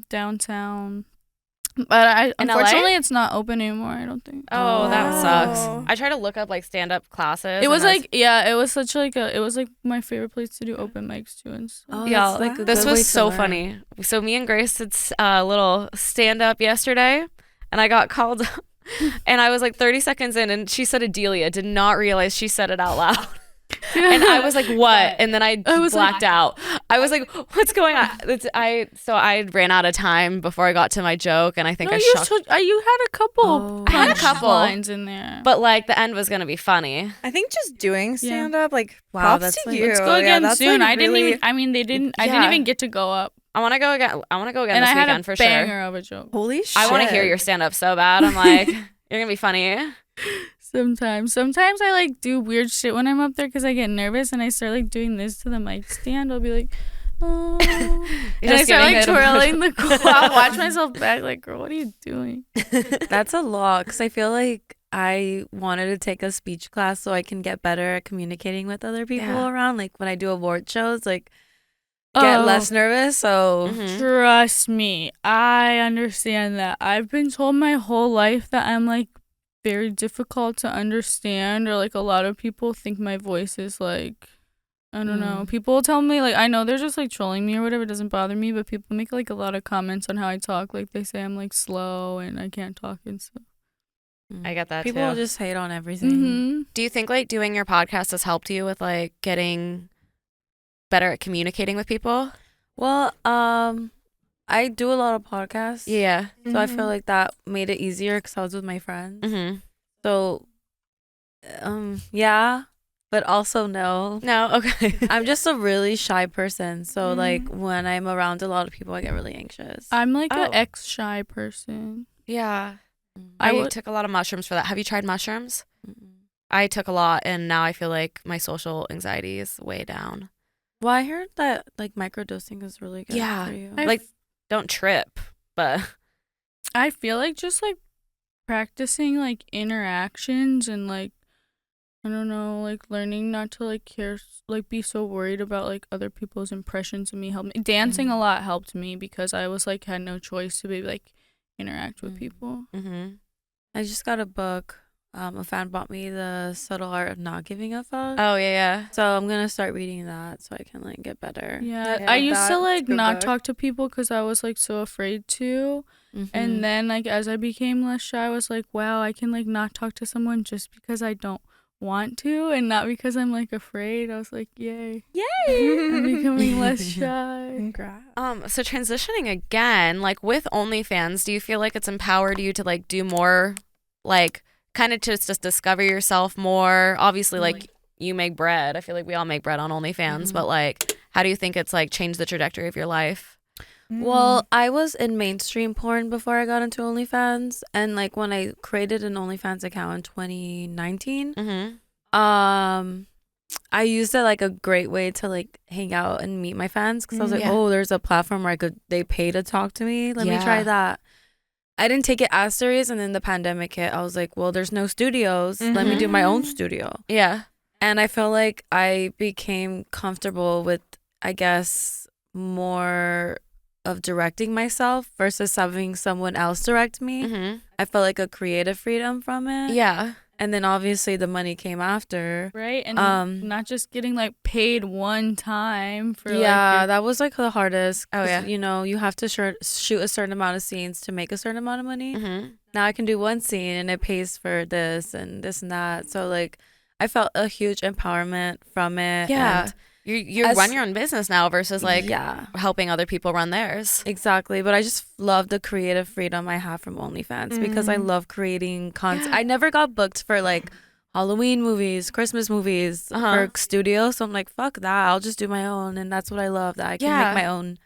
downtown. But In LA? unfortunately it's not open anymore, I don't think. oh, that Wow. sucks. I try to look up like stand-up classes. It was and that's- like it was such like it was like my favorite place to do open mics too and stuff. Oh, yeah, that's, like, a this good way was to so learn. funny. So me and Grace did a little stand-up yesterday, and I got called up, and I was like 30 seconds in, and she said Adelia. Did not realize she said it out loud. And I was like, "What?" And then I was blacked out. I was like, "What's going on?" So I ran out of time before I got to my joke, and I think No, I you shocked. you had a couple. Oh. I had a couple. lines in there. But like the end was gonna be funny. I think just doing stand up, like, Wow, props that's to like- you. Let's go Yeah, again that's, soon. like, I didn't really- even. I mean, they didn't. I Yeah. didn't even get to go up. I want to go again. I want to go again And this I had weekend a for sure. banger of a joke. Holy shit. I want to hear your stand up so bad. I'm like, you're gonna be funny. Sometimes I like do weird shit when I'm up there because I get nervous and I start like doing this to the mic stand. I'll be like, oh, and I just start giving like it a twirling the cool. I'll watch myself back like, girl, what are you doing? That's a lot because I feel like I wanted to take a speech class so I can get better at communicating with other people Yeah. around. Like when I do award shows, like get Oh. less nervous. So Mhm. Trust me, I understand that. I've been told my whole life that I'm like very difficult to understand, or like a lot of people think my voice is like, I don't know. People tell me like, I know they're just like trolling me or whatever. It doesn't bother me, but people make like a lot of comments on how I talk. Like they say I'm like slow and I can't talk and stuff. I get that people too. just hate on everything. Mm-hmm. Do you think like doing your podcast has helped you with like getting better at communicating with people? Well, I do a lot of podcasts. Yeah. So I feel like that made it easier because I was with my friends. Mm-hmm. So, yeah. but also no. No, okay. I'm just a really shy person. So like when I'm around a lot of people, I get really anxious. I'm like an ex-shy person. Yeah. I I took a lot of mushrooms for that. Have you tried mushrooms? Mm-mm. I took a lot, and now I feel like my social anxiety is way down. Well, I heard that like microdosing is really good Yeah. for you. Like, don't trip, but I feel like just like practicing like interactions and like I don't know, like learning not to like care, like be so worried about like other people's impressions of me helped me. Dancing a lot helped me because I was like had no choice to be like interact with people. mm-hmm. I just got a book. A fan bought me The Subtle Art of Not Giving a Fuck. Oh yeah. So I'm gonna start reading that so I can like get better. Yeah, Yeah, I used to that's like a good not book. talk to people because I was like so afraid to. Mhm. And then like as I became less shy, I was like, wow, I can like not talk to someone just because I don't want to and not because I'm like afraid. I was like, yay. I'm becoming less shy. Congrats. So transitioning again, like with OnlyFans, do you feel like it's empowered you to like do more, like kind of just discover yourself more? Obviously, like you make bread. I feel like we all make bread on OnlyFans, but like, how do you think it's like changed the trajectory of your life? Well, I was in mainstream porn before I got into OnlyFans, and like when I created an OnlyFans account in 2019, I used it like a great way to like hang out and meet my fans because I was like, oh, there's a platform where they pay to talk to me. Let me try that. I didn't take it as serious, and then the pandemic hit. I was like, well, there's no studios. Let me do my own studio. Yeah. And I feel like I became comfortable with, I guess, more of directing myself versus having someone else direct me. I felt like a creative freedom from it. Yeah. And then obviously the money came after. Right? And not just getting like paid one time for that was like the hardest. Oh, yeah. You know, you have to shoot a certain amount of scenes to make a certain amount of money. Now I can do one scene and it pays for this and that. So like I felt a huge empowerment from it. Yeah. And you run your own business now versus like helping other people run theirs. Exactly. But I just love the creative freedom I have from OnlyFans because I love creating content. I never got booked for like Halloween movies, Christmas movies for studio. So I'm like, fuck that. I'll just do my own. And that's what I love, that I can make my own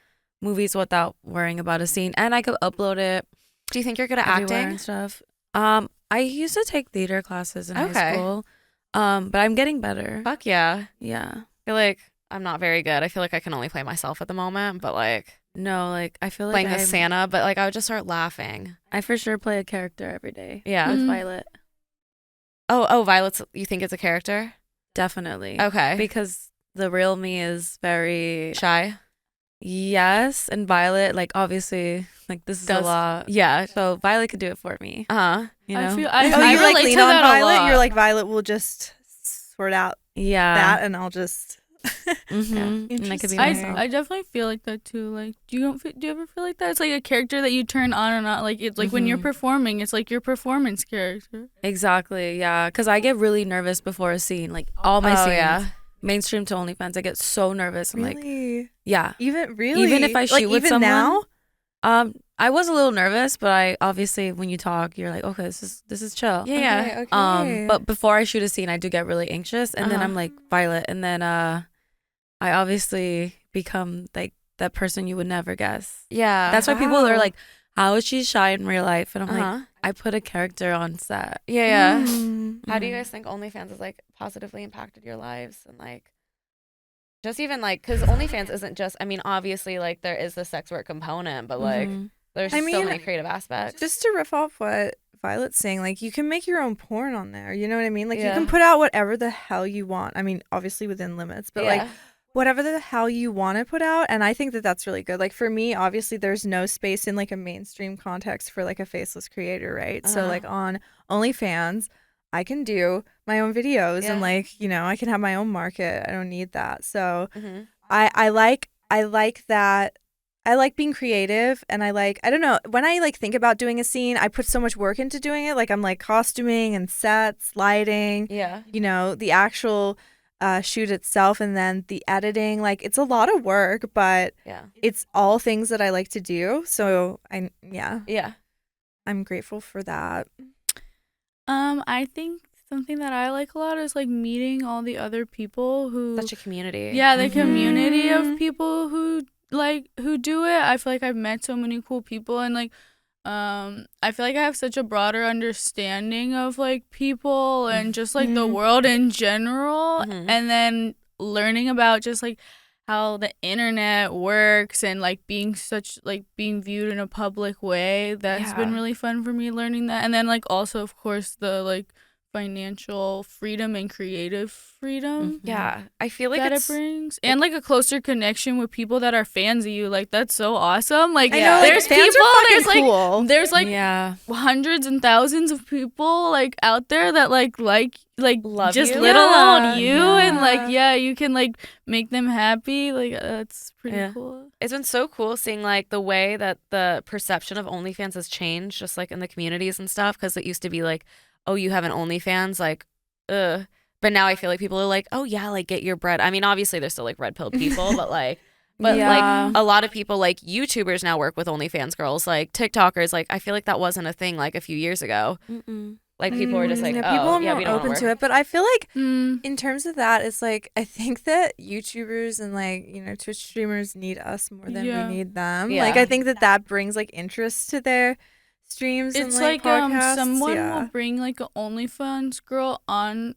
movies without worrying about a scene. And I could upload it. Do you think you're good at everywhere acting? and stuff? I used to take theater classes in high school. But I'm getting better. Fuck yeah. Yeah. I feel like I'm not very good. I feel like I can only play myself at the moment, but like no, like I feel like playing the Santa, but like I would just start laughing. I for sure play a character every day. Yeah. With Violet. Oh, Violet's, you think it's a character? Definitely. Okay. Because the real me is very Shy? Yes, and Violet, like obviously, like this is a lot. Yeah. So Violet could do it for me. You know? I you like relate lean to on that a Violet? lot. You're like, Violet will just sort out that, and I'll just. And I could be myself. I definitely feel like that too. Like, do you ever feel like that? It's like a character that you turn on and off. Like, it's like when you're performing, it's like your performance character. Exactly. Yeah. Because I get really nervous before a scene. Like all my scenes, mainstream to OnlyFans, I get so nervous. I'm Really? like, yeah. Even if I shoot with even someone. now? I was a little nervous, but I obviously when you talk, you're like, okay, this is chill. Yeah. Okay. But before I shoot a scene, I do get really anxious, and then I'm like Violet, and then I obviously become like that person you would never guess. Yeah. That's why people are like, how is she shy in real life? And I'm like, I put a character on set. Yeah. How do you guys think OnlyFans has like positively impacted your lives and like just even like, because OnlyFans isn't just, I mean, obviously like there is the sex work component, but like there's so many creative aspects. Just to riff off what Violet's saying, like you can make your own porn on there. You know what I mean? Like you can put out whatever the hell you want. I mean, obviously within limits, but like whatever the hell you want to put out. And I think that that's really good. Like for me, obviously there's no space in like a mainstream context for like a faceless creator, right? So like on OnlyFans, I can do my own videos and like, you know, I can have my own market. I don't need that. So I like that. I like being creative, and I don't know, when I like think about doing a scene, I put so much work into doing it. Like I'm like costuming and sets, lighting, you know, the actual shoot itself, and then the editing. Like it's a lot of work, but it's all things that I like to do. So I'm grateful for that. I think something that I like a lot is like meeting all the other people who Such a community. Yeah, the community of people who do it. I feel like I've met so many cool people, and like I feel like I have such a broader understanding of like people and just like the world in general, and then learning about just like how the internet works and like being viewed in a public way. That's been really fun for me, learning that. And then like also of course the like financial freedom and creative freedom Yeah, I feel like that it brings, and like a closer connection with people that are fans of you. Like that's so awesome. Like I know, there's fans people, are there's fucking like cool. there's like hundreds and thousands of people like out there that like love just you. little on you, Yeah. and like you can like make them happy. Like that's pretty cool. It's been so cool seeing like the way that the perception of OnlyFans has changed, just like in the communities and stuff. Because it used to be like, oh, you have an OnlyFans, like, ugh. But now I feel like people are like, oh yeah, like get your bread. I mean, obviously there's still like red pill people, but like a lot of people, like YouTubers now work with OnlyFans girls, like TikTokers. Like I feel like that wasn't a thing like a few years ago. Like people were just like, people oh are yeah, more we don't open wanna to work. it. But I feel like in terms of that, it's like I think that YouTubers and like Twitch streamers need us more than we need them. Yeah. Like I think that brings like interest to their streams. It's and, like podcasts. someone Yeah. will bring like an OnlyFans girl on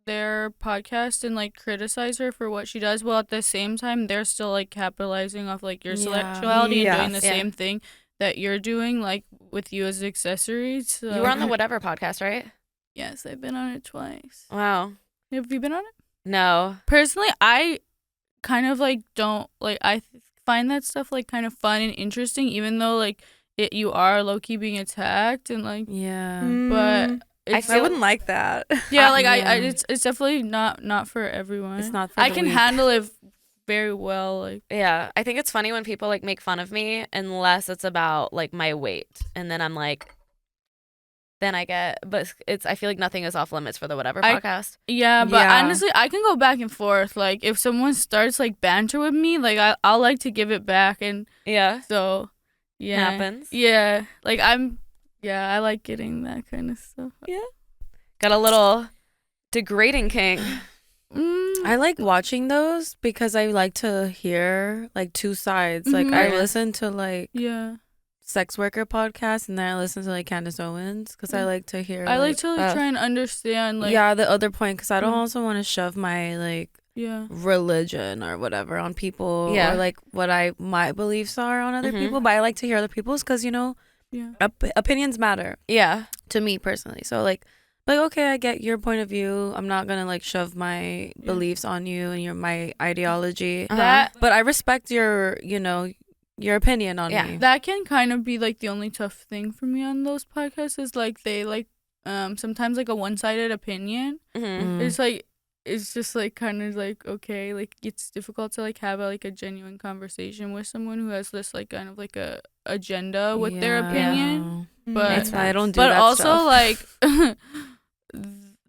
their podcast and like criticize her for what she does, while at the same time they're still like capitalizing off like your sexuality and doing the same thing that you're doing, like with you as accessories. So. You were on the Whatever podcast, right? Yes, I've been on it twice. Wow. Have you been on it? No. Personally, I kind of like don't like. I find that stuff like kind of fun and interesting, even though like you are low key being attacked and like but. I wouldn't like that. Yeah, like I it's definitely not for everyone. It's not for I the can weak. handle it very well. Like Yeah, I think it's funny when people like make fun of me unless it's about like my weight, and then I'm like, then I get, but I feel like nothing is off limits for the Whatever podcast. yeah, but honestly, I can go back and forth. Like if someone starts like banter with me, like I'll like to give it back, and so happens. Yeah, like I like getting that kind of stuff. Yeah, got a little degrading kink. I like watching those because I like to hear like two sides. Like I listen to like sex worker podcasts, and then I listen to like Candace Owens because I like to hear. I like to try and understand like the other point, because I don't also want to shove my like religion or whatever on people or like what my beliefs are on other people. But I like to hear other people's because opinions matter. Yeah, to me personally. So like okay, I get your point of view. I'm not gonna like shove my beliefs on you and my ideology. But I respect your opinion on me. That can kind of be like the only tough thing for me on those podcasts is like they like sometimes like a one-sided opinion. It's just like kind of like, okay, like it's difficult to like have a genuine conversation with someone who has this like kind of like a agenda with their opinion. But that's why I don't do but that also stuff. like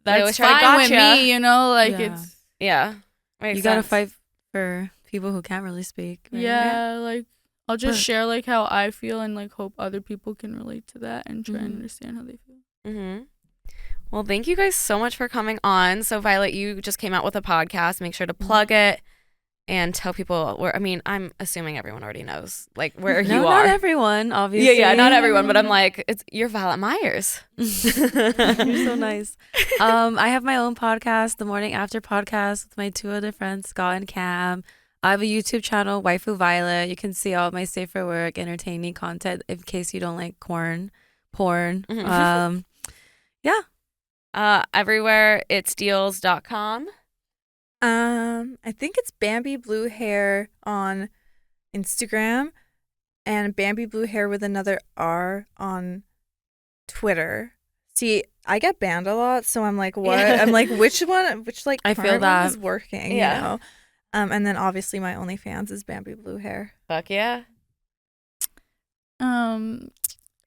that's fine with me, like it's Makes you gotta sense. fight for people who can't really speak. Right? like I'll just share like how I feel and like hope other people can relate to that and try and understand how they feel. Well, thank you guys so much for coming on. So Violet, you just came out with a podcast. Make sure to plug it and tell people where. I mean, I'm assuming everyone already knows like where you are. Not everyone, obviously. Yeah, not everyone, but I'm like, you're Violet Myers. You're so nice. I have my own podcast, The Morning After Podcast, with my two other friends, Scott and Cam. I have a YouTube channel, Waifu Violet. You can see all my safe for work, entertaining content in case you don't like porn. Everywhere it's DEELZ.com. I think it's Bambi Blue Hair on Instagram and Bambi Blue Hair with another R on Twitter. See, I get banned a lot, so I'm like, what? I'm like, which like I feel current that one is working, you know? And then obviously my OnlyFans is Bambi Blue Hair. Fuck yeah.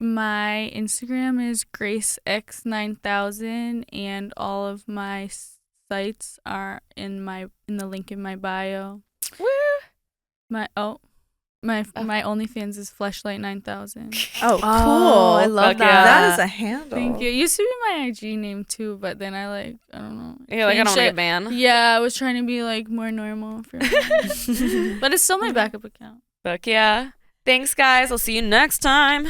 My Instagram is Gracex900, and all of my sites are in the link in my bio. Woo! my OnlyFans is Fleshlight9000. Oh, cool. I love Fuck yeah. That is a handle. Thank you. It used to be my IG name too, but then I don't know. You're like, I don't want to changed get banned. Yeah, I was trying to be like more normal for but it's still my backup account. Fuck yeah. Thanks, guys. I'll see you next time.